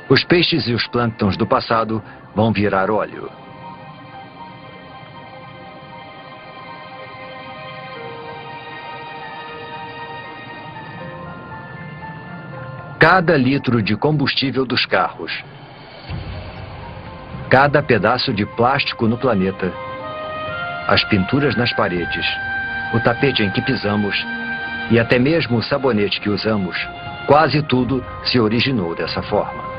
Os peixes e os plânctons do passado vão virar óleo. Cada litro de combustível dos carros, cada pedaço de plástico no planeta, as pinturas nas paredes, o tapete em que pisamos e até mesmo o sabonete que usamos, quase tudo se originou dessa forma.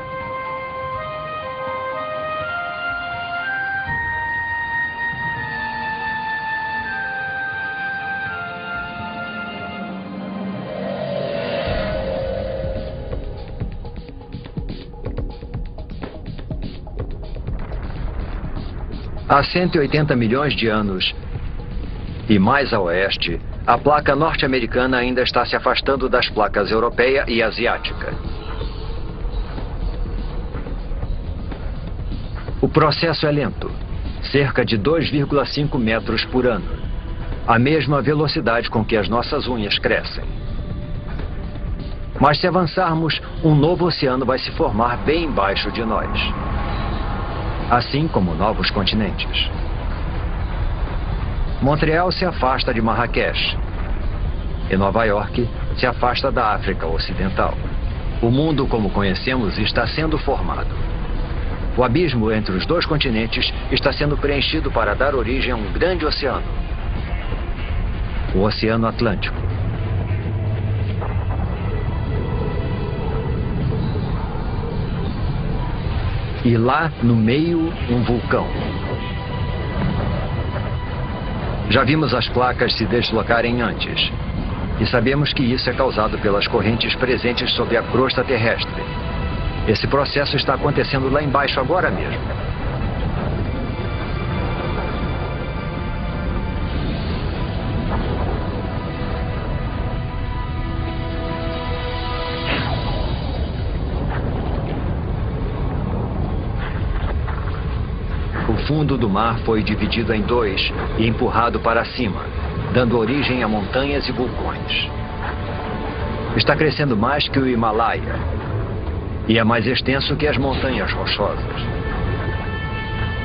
Há 180 milhões de anos, e mais a oeste, a placa norte-americana ainda está se afastando das placas europeia e asiática. O processo é lento, cerca de 2,5 metros por ano, a mesma velocidade com que as nossas unhas crescem. Mas se avançarmos, um novo oceano vai se formar bem embaixo de nós. Assim como novos continentes. Montreal se afasta de Marrakech e Nova York se afasta da África Ocidental. O mundo como conhecemos está sendo formado. O abismo entre os dois continentes está sendo preenchido para dar origem a um grande oceano. O Oceano Atlântico. E lá, no meio, um vulcão. Já vimos as placas se deslocarem antes. E sabemos que isso é causado pelas correntes presentes sob a crosta terrestre. Esse processo está acontecendo lá embaixo agora mesmo. O fundo do mar foi dividido em dois e empurrado para cima, dando origem a montanhas e vulcões. Está crescendo mais que o Himalaia e é mais extenso que as montanhas rochosas.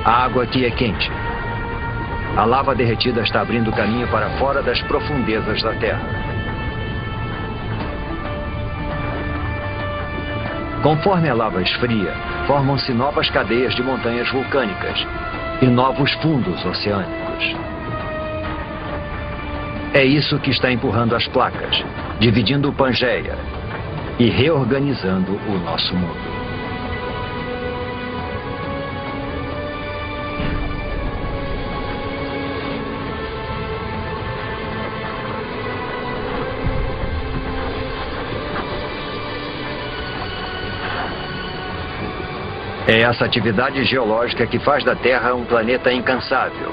A água aqui é quente. A lava derretida está abrindo caminho para fora das profundezas da Terra. Conforme a lava esfria, formam-se novas cadeias de montanhas vulcânicas e novos fundos oceânicos. É isso que está empurrando as placas, dividindo o Pangeia e reorganizando o nosso mundo. É essa atividade geológica que faz da Terra um planeta incansável,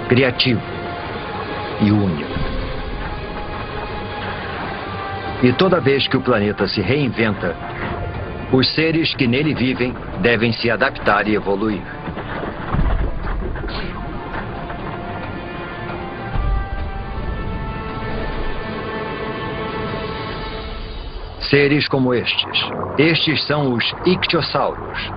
criativo e único. E toda vez que o planeta se reinventa, os seres que nele vivem devem se adaptar e evoluir. Seres como estes. Estes são os ictiossauros.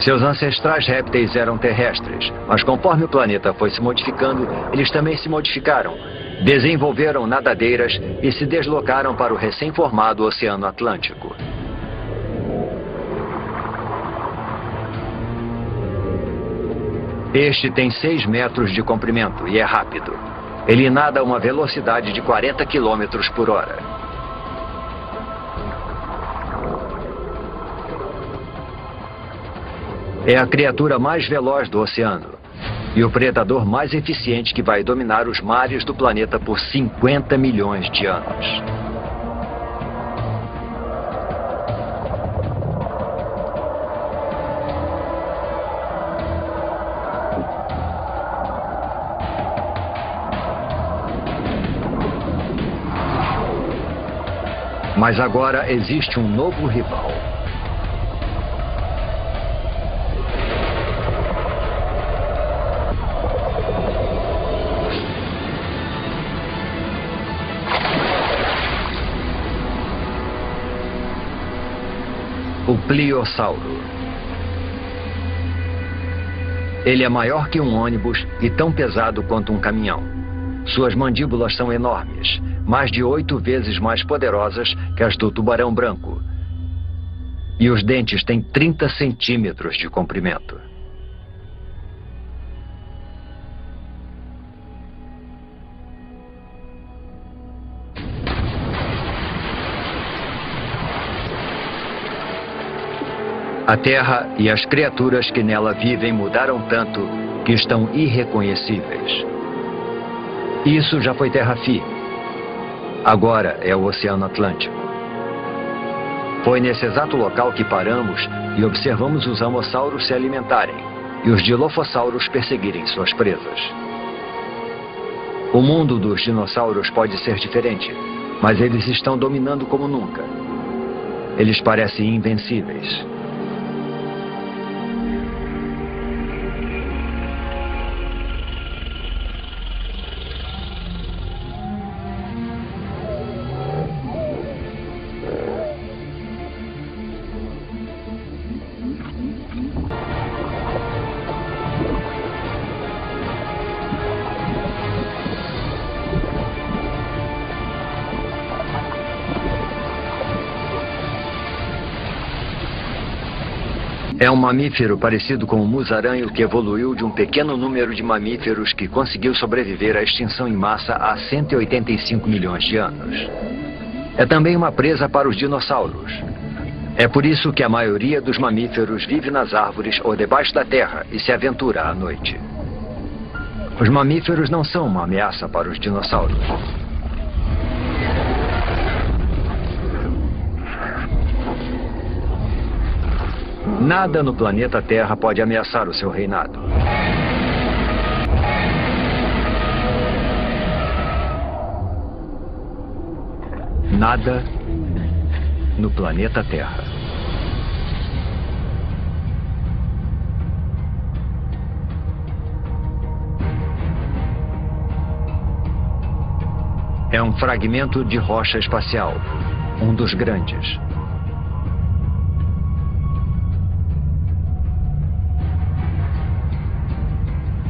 Seus ancestrais répteis eram terrestres, mas conforme o planeta foi se modificando, eles também se modificaram, desenvolveram nadadeiras e se deslocaram para o recém-formado Oceano Atlântico. Este tem 6 metros de comprimento e é rápido. Ele nada a uma velocidade de 40 quilômetros por hora. É a criatura mais veloz do oceano e o predador mais eficiente que vai dominar os mares do planeta por 50 milhões de anos. Mas agora existe um novo rival. O Pliossauro. Ele é maior que um ônibus e tão pesado quanto um caminhão. Suas mandíbulas são enormes, mais de 8 vezes mais poderosas que as do tubarão branco. E os dentes têm 30 centímetros de comprimento. A Terra e as criaturas que nela vivem mudaram tanto que estão irreconhecíveis. Isso já foi terra firme. Agora é o Oceano Atlântico. Foi nesse exato local que paramos e observamos os amossauros se alimentarem e os dilofossauros perseguirem suas presas. O mundo dos dinossauros pode ser diferente, mas eles estão dominando como nunca. Eles parecem invencíveis. É um mamífero parecido com o musaranho que evoluiu de um pequeno número de mamíferos que conseguiu sobreviver à extinção em massa há 185 milhões de anos. É também uma presa para os dinossauros. É por isso que a maioria dos mamíferos vive nas árvores ou debaixo da terra e se aventura à noite. Os mamíferos não são uma ameaça para os dinossauros. Nada no planeta Terra pode ameaçar o seu reinado. Nada no planeta Terra. É um fragmento de rocha espacial, um dos grandes.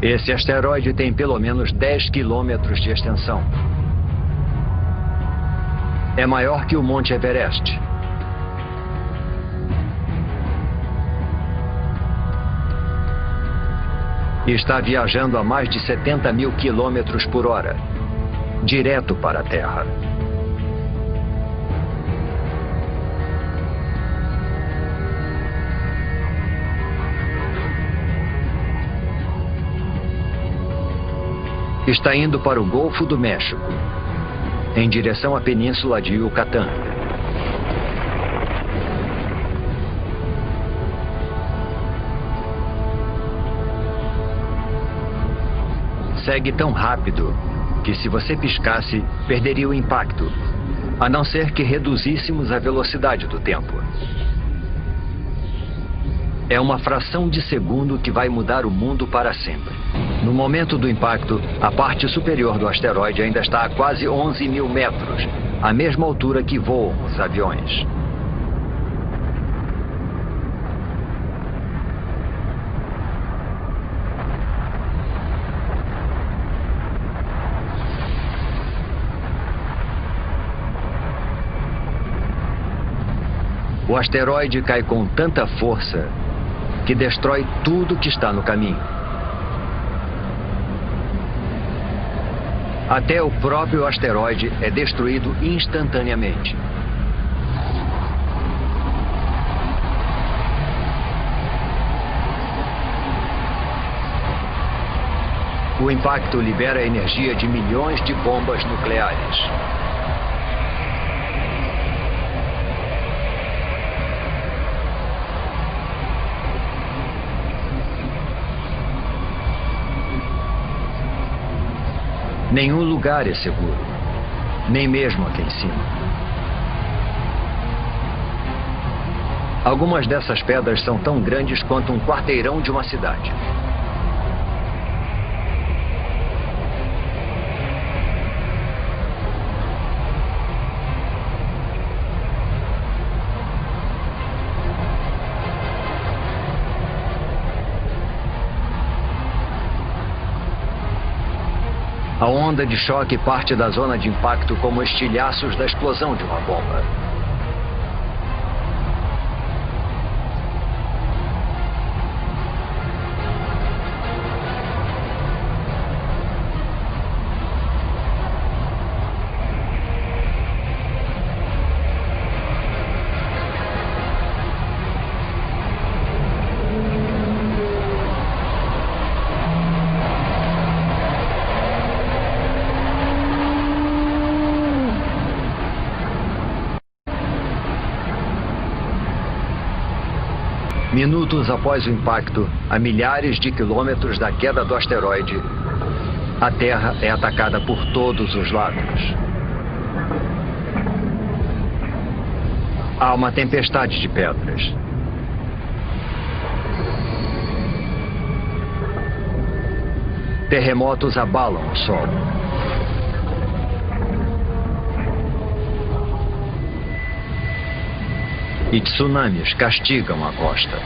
Esse asteroide tem pelo menos 10 quilômetros de extensão. É maior que o Monte Everest. E está viajando a mais de 70 mil quilômetros por hora, direto para a Terra. Está indo para o Golfo do México, em direção à Península de Yucatán. Segue tão rápido que, se você piscasse, perderia o impacto, a não ser que reduzíssemos a velocidade do tempo. É uma fração de segundo que vai mudar o mundo para sempre. No momento do impacto, a parte superior do asteroide ainda está a quase 11 mil metros, a mesma altura que voam os aviões. O asteroide cai com tanta força que destrói tudo que está no caminho. Até o próprio asteroide é destruído instantaneamente. O impacto libera a energia de milhões de bombas nucleares. Nenhum lugar é seguro, nem mesmo aqui em cima. Algumas dessas pedras são tão grandes quanto um quarteirão de uma cidade. A onda de choque parte da zona de impacto como estilhaços da explosão de uma bomba. Minutos após o impacto, a milhares de quilômetros da queda do asteroide, a Terra é atacada por todos os lados. Há uma tempestade de pedras. Terremotos abalam o solo. E tsunamis castigam a costa.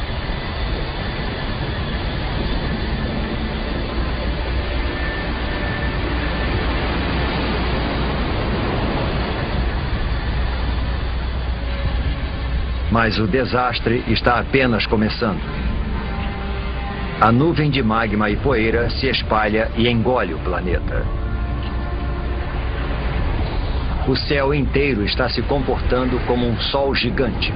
Mas o desastre está apenas começando. A nuvem de magma e poeira se espalha e engole o planeta. O céu inteiro está se comportando como um sol gigante.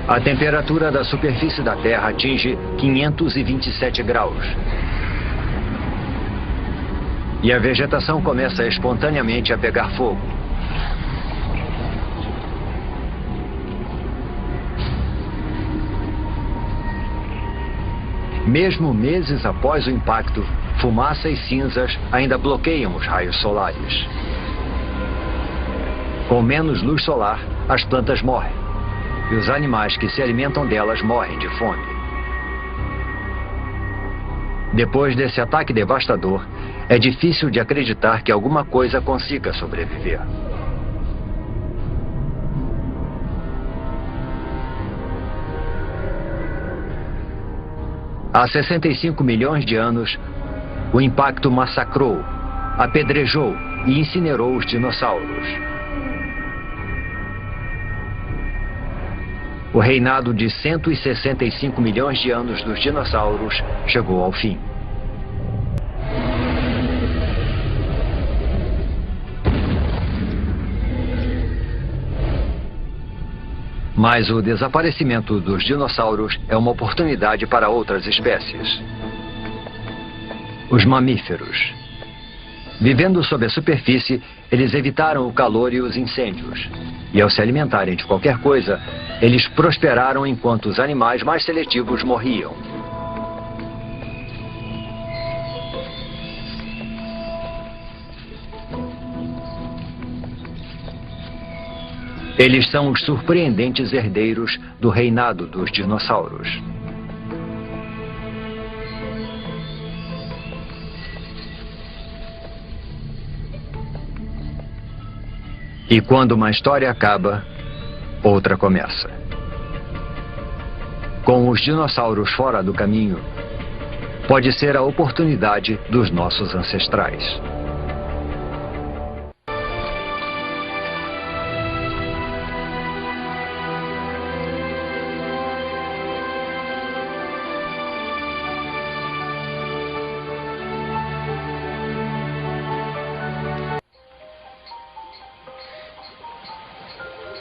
A temperatura da superfície da Terra atinge 527 graus. E a vegetação começa espontaneamente a pegar fogo. Mesmo meses após o impacto, fumaça e cinzas ainda bloqueiam os raios solares. Com menos luz solar, as plantas morrem. E os animais que se alimentam delas morrem de fome. Depois desse ataque devastador, é difícil de acreditar que alguma coisa consiga sobreviver. Há 65 milhões de anos, o impacto massacrou, apedrejou e incinerou os dinossauros. O reinado de 165 milhões de anos dos dinossauros chegou ao fim. Mas o desaparecimento dos dinossauros é uma oportunidade para outras espécies. Os mamíferos. Vivendo sob a superfície, eles evitaram o calor e os incêndios. E ao se alimentarem de qualquer coisa, eles prosperaram enquanto os animais mais seletivos morriam. Eles são os surpreendentes herdeiros do reinado dos dinossauros. E quando uma história acaba, outra começa. Com os dinossauros fora do caminho, pode ser a oportunidade dos nossos ancestrais.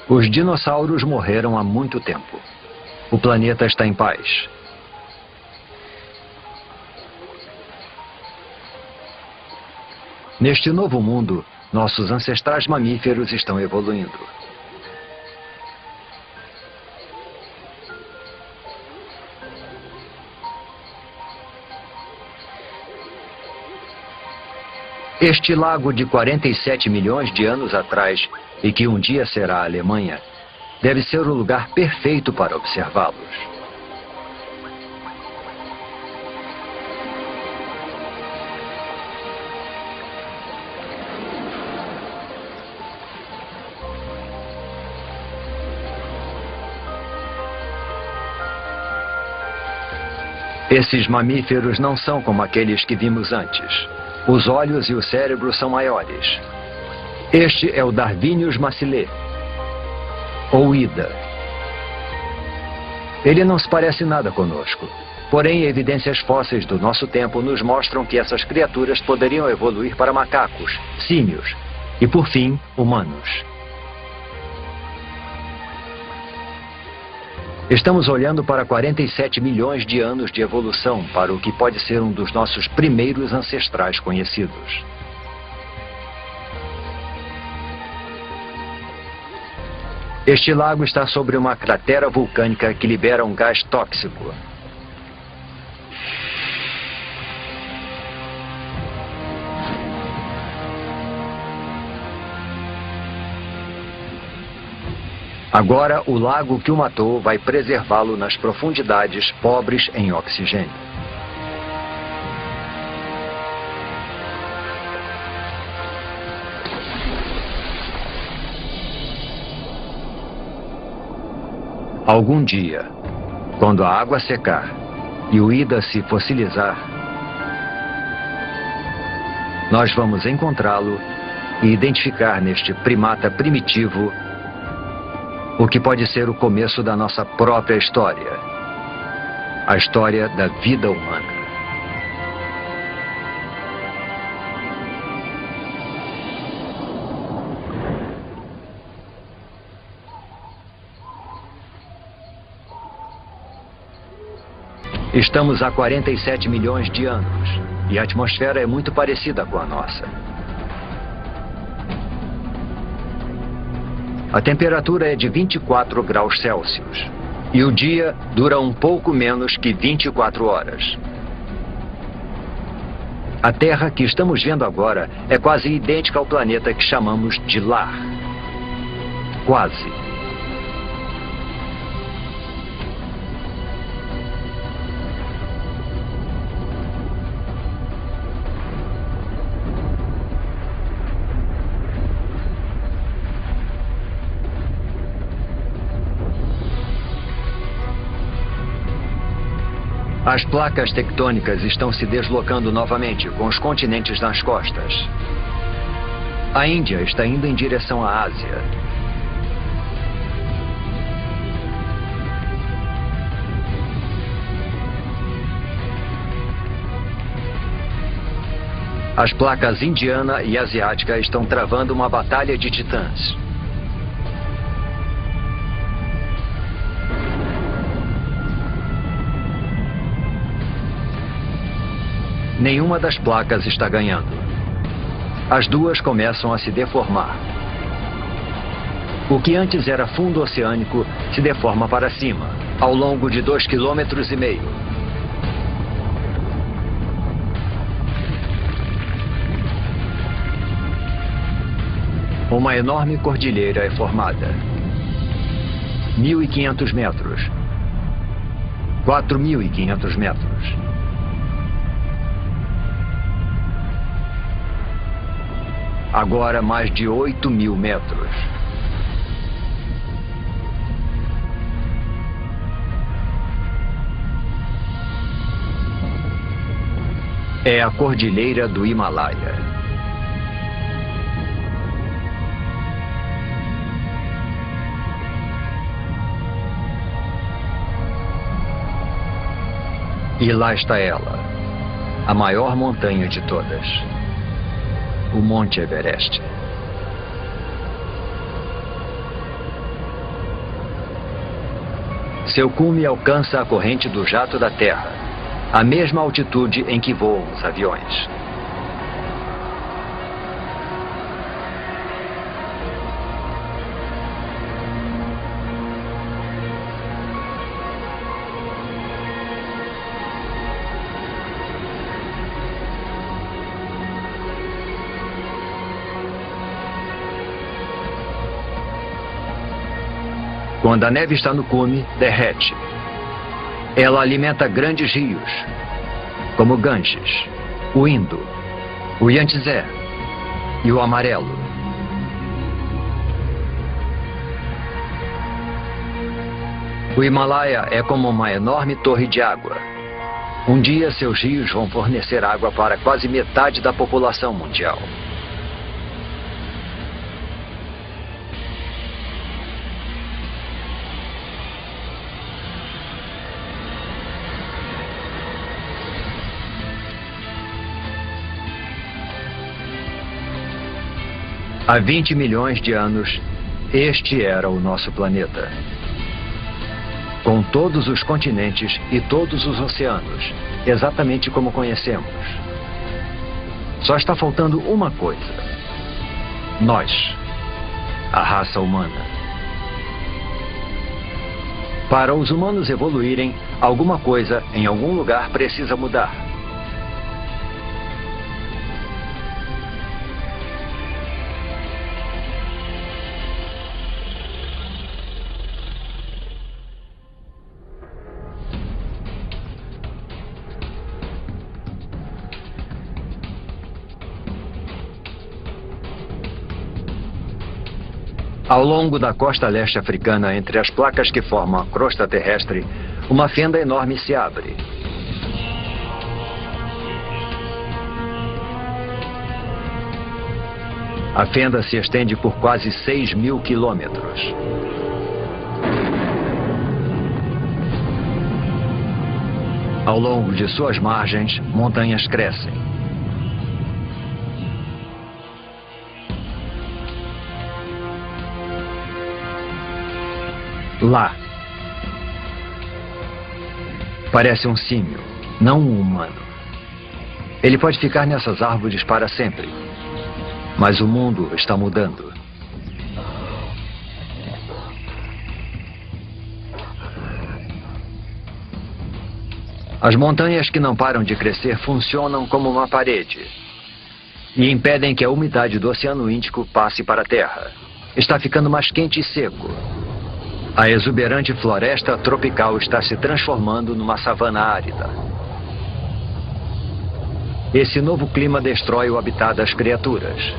Os dinossauros morreram há muito tempo. O planeta está em paz. Neste novo mundo, nossos ancestrais mamíferos estão evoluindo. Este lago de 47 milhões de anos atrás, e que um dia será a Alemanha, deve ser o lugar perfeito para observá-los. Esses mamíferos não são como aqueles que vimos antes. Os olhos e o cérebro são maiores. Este é o Darwinius massilae, ou Ida. Ele não se parece nada conosco. Porém, evidências fósseis do nosso tempo nos mostram que essas criaturas poderiam evoluir para macacos, símios e, por fim, humanos. Estamos olhando para 47 milhões de anos de evolução para o que pode ser um dos nossos primeiros ancestrais conhecidos. Este lago está sobre uma cratera vulcânica que libera um gás tóxico. Agora, o lago que o matou vai preservá-lo nas profundidades pobres em oxigênio. Algum dia, quando a água secar e o Ida se fossilizar, Nós vamos encontrá-lo e identificar neste primata primitivo o que pode ser o começo da nossa própria história. A história da vida humana. Estamos há 47 milhões de anos e a atmosfera é muito parecida com a nossa. A temperatura é de 24 graus Celsius e o dia dura um pouco menos que 24 horas. A Terra que estamos vendo agora é quase idêntica ao planeta que chamamos de lar. Quase. As placas tectônicas estão se deslocando novamente, com os continentes nas costas. A Índia está indo em direção à Ásia. As placas indiana e asiática estão travando uma batalha de titãs. Nenhuma das placas está ganhando. As duas começam a se deformar. O que antes era fundo oceânico se deforma para cima, ao longo de 2,5 km. Uma enorme cordilheira é formada. 1.500 metros. 4.500 metros. Agora mais de 8.000 metros. É a Cordilheira do Himalaia. E lá está ela, a maior montanha de todas. O Monte Everest. Seu cume alcança a corrente do jato da Terra, a mesma altitude em que voam os aviões. Quando a neve está no cume, derrete. Ela alimenta grandes rios, como o Ganges, o Indo, o Yangtze e o Amarelo. O Himalaia é como uma enorme torre de água. Um dia seus rios vão fornecer água para quase metade da população mundial. Há 20 milhões de anos, este era o nosso planeta. Com todos os continentes e todos os oceanos, exatamente como conhecemos. Só está faltando uma coisa. Nós, a raça humana. Para os humanos evoluírem, alguma coisa em algum lugar precisa mudar. Ao longo da costa leste africana, entre as placas que formam a crosta terrestre, uma fenda enorme se abre. A fenda se estende por quase 6.000 quilômetros. Ao longo de suas margens, montanhas crescem. Lá. Parece um símio, não um humano. Ele pode ficar nessas árvores para sempre. Mas o mundo está mudando. As montanhas que não param de crescer funcionam como uma parede e impedem que a umidade do Oceano Índico passe para a Terra. Está ficando mais quente e seco. A exuberante floresta tropical está se transformando numa savana árida. Esse novo clima destrói o habitat das criaturas.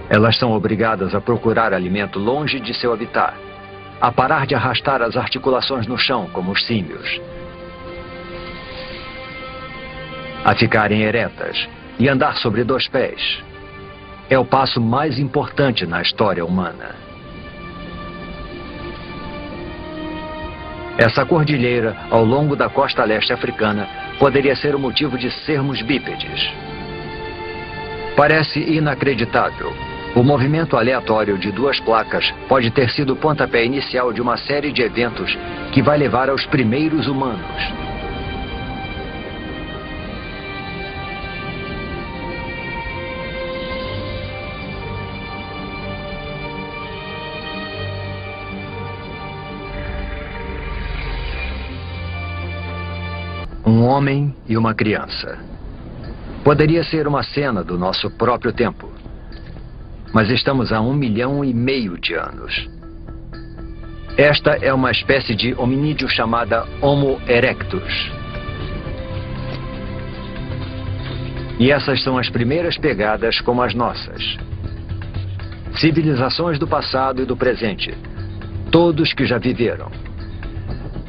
Elas são obrigadas a procurar alimento longe de seu habitat, a parar de arrastar as articulações no chão, como os símios, a ficarem eretas e andar sobre 2 pés. É o passo mais importante na história humana. Essa cordilheira, ao longo da costa leste africana, poderia ser o motivo de sermos bípedes. Parece inacreditável. O movimento aleatório de 2 placas pode ter sido o pontapé inicial de uma série de eventos que vai levar aos primeiros humanos. Um homem e uma criança. Poderia ser uma cena do nosso próprio tempo. Mas estamos há 1,5 milhão de anos. Esta é uma espécie de hominídeo chamada Homo erectus. E essas são as primeiras pegadas como as nossas. Civilizações do passado e do presente. Todos que já viveram.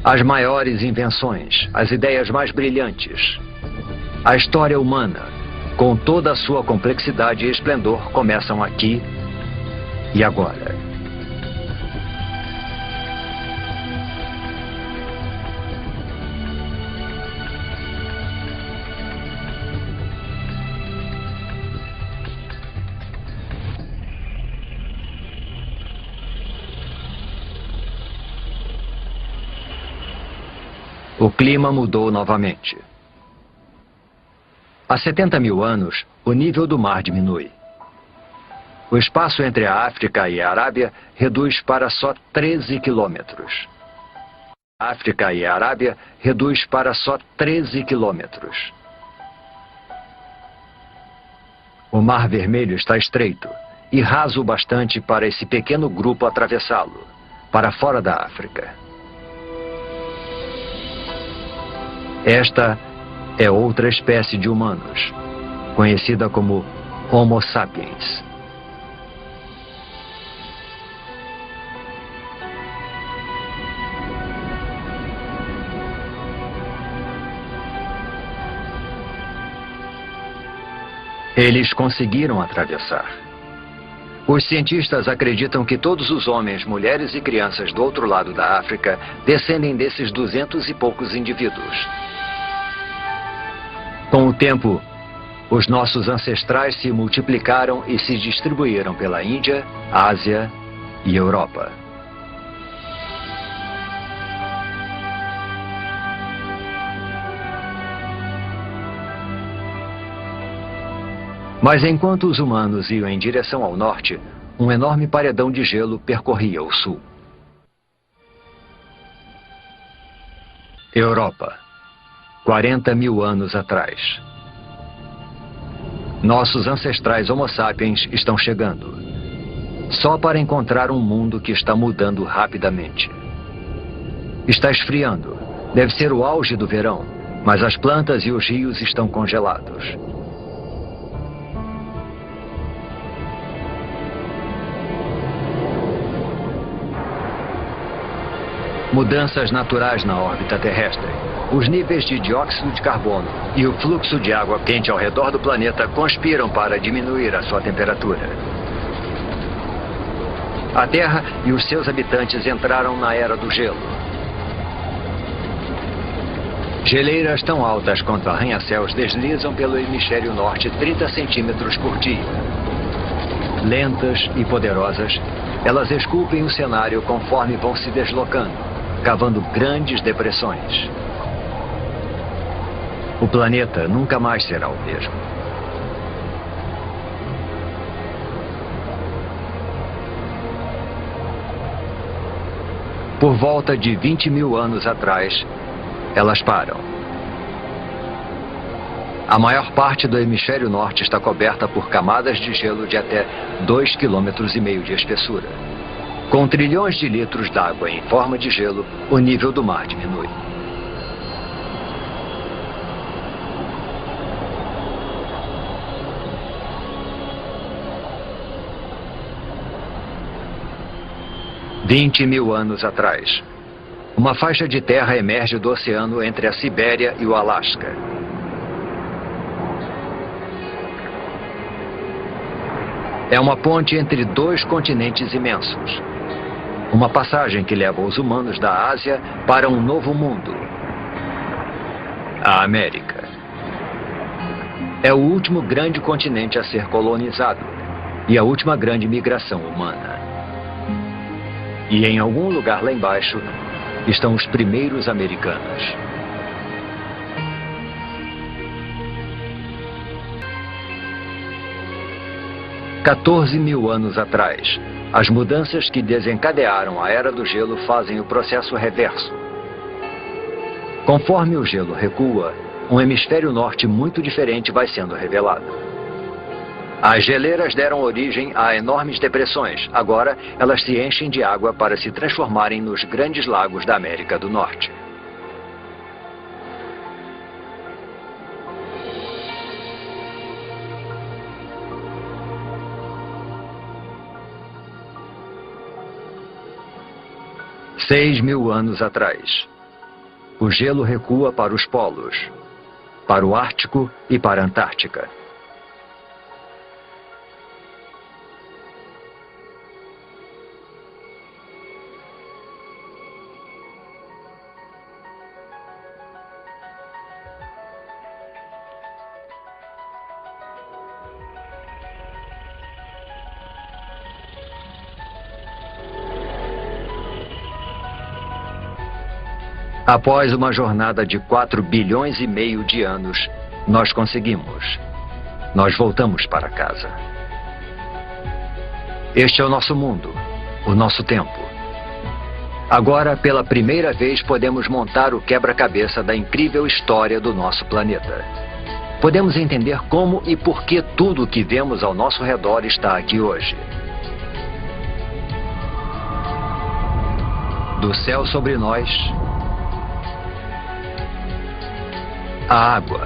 As maiores invenções, as ideias mais brilhantes. A história humana, com toda a sua complexidade e esplendor, começam aqui e agora. O clima mudou novamente. Há 70.000 anos, o nível do mar diminui. O espaço entre a África e a Arábia reduz para só 13 quilômetros. A África e a Arábia reduz para só 13 quilômetros. O Mar Vermelho está estreito e raso o bastante para esse pequeno grupo atravessá-lo, para fora da África. Esta é outra espécie de humanos, conhecida como Homo sapiens. Eles conseguiram atravessar. Os cientistas acreditam que todos os homens, mulheres e crianças do outro lado da África descendem desses 200 e poucos indivíduos. Com o tempo, os nossos ancestrais se multiplicaram e se distribuíram pela Índia, Ásia e Europa. Mas enquanto os humanos iam em direção ao norte, um enorme paredão de gelo percorria o sul. Europa. 40.000 anos atrás. Nossos ancestrais Homo sapiens estão chegando. Só para encontrar um mundo que está mudando rapidamente. Está esfriando. Deve ser o auge do verão, mas as plantas e os rios estão congelados. Mudanças naturais na órbita terrestre. Os níveis de dióxido de carbono e o fluxo de água quente ao redor do planeta conspiram para diminuir a sua temperatura. A Terra e os seus habitantes entraram na era do gelo. Geleiras tão altas quanto arranha-céus deslizam pelo hemisfério norte 30 centímetros por dia. Lentas e poderosas, elas esculpem o cenário conforme vão se deslocando, cavando grandes depressões. O planeta nunca mais será o mesmo. Por volta de 20 mil anos atrás, elas param. A maior parte do hemisfério norte está coberta por camadas de gelo de até 2,5 km de espessura. Com trilhões de litros d'água em forma de gelo, o nível do mar diminui. "20 mil anos atrás, uma faixa de terra emerge do oceano entre a Sibéria e o Alasca. É uma ponte entre dois continentes imensos. Uma passagem que leva os humanos da Ásia para um novo mundo. A América. É o último grande continente a ser colonizado e a última grande migração humana. E em algum lugar lá embaixo estão os primeiros americanos. "14 mil anos atrás, as mudanças que desencadearam a Era do Gelo fazem o processo reverso. Conforme o gelo recua, um hemisfério norte muito diferente vai sendo revelado. As geleiras deram origem a enormes depressões. Agora, elas se enchem de água para se transformarem nos grandes lagos da América do Norte. "6 mil anos atrás, o gelo recua para os polos, para o Ártico e para a Antártica. Após uma jornada de 4 bilhões e meio de anos, nós conseguimos. Nós voltamos para casa. Este é o nosso mundo, o nosso tempo. Agora, pela primeira vez, podemos montar o quebra-cabeça da incrível história do nosso planeta. Podemos entender como e por que tudo o que vemos ao nosso redor está aqui hoje. Do céu sobre nós, a água,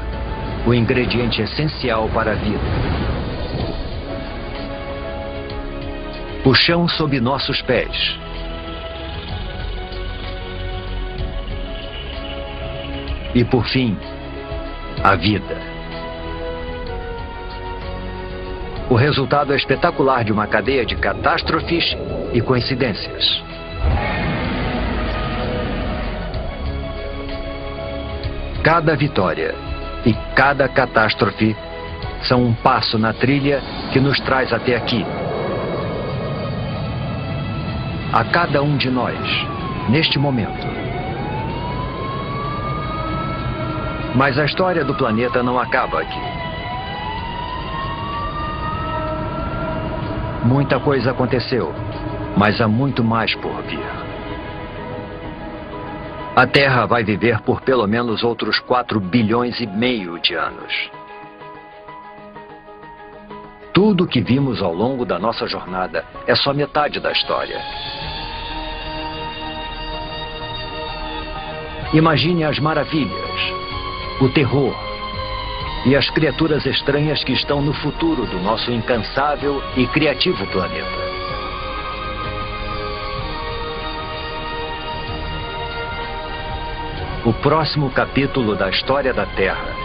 o ingrediente essencial para a vida. O chão sob nossos pés. E por fim, a vida. O resultado é espetacular de uma cadeia de catástrofes e coincidências. Cada vitória e cada catástrofe são um passo na trilha que nos traz até aqui. A cada um de nós, neste momento. Mas a história do planeta não acaba aqui. Muita coisa aconteceu, mas há muito mais por vir. A Terra vai viver por pelo menos outros 4 bilhões e meio de anos. Tudo que vimos ao longo da nossa jornada é só metade da história. Imagine as maravilhas, o terror e as criaturas estranhas que estão no futuro do nosso incansável e criativo planeta. O próximo capítulo da história da Terra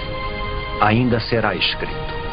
ainda será escrito.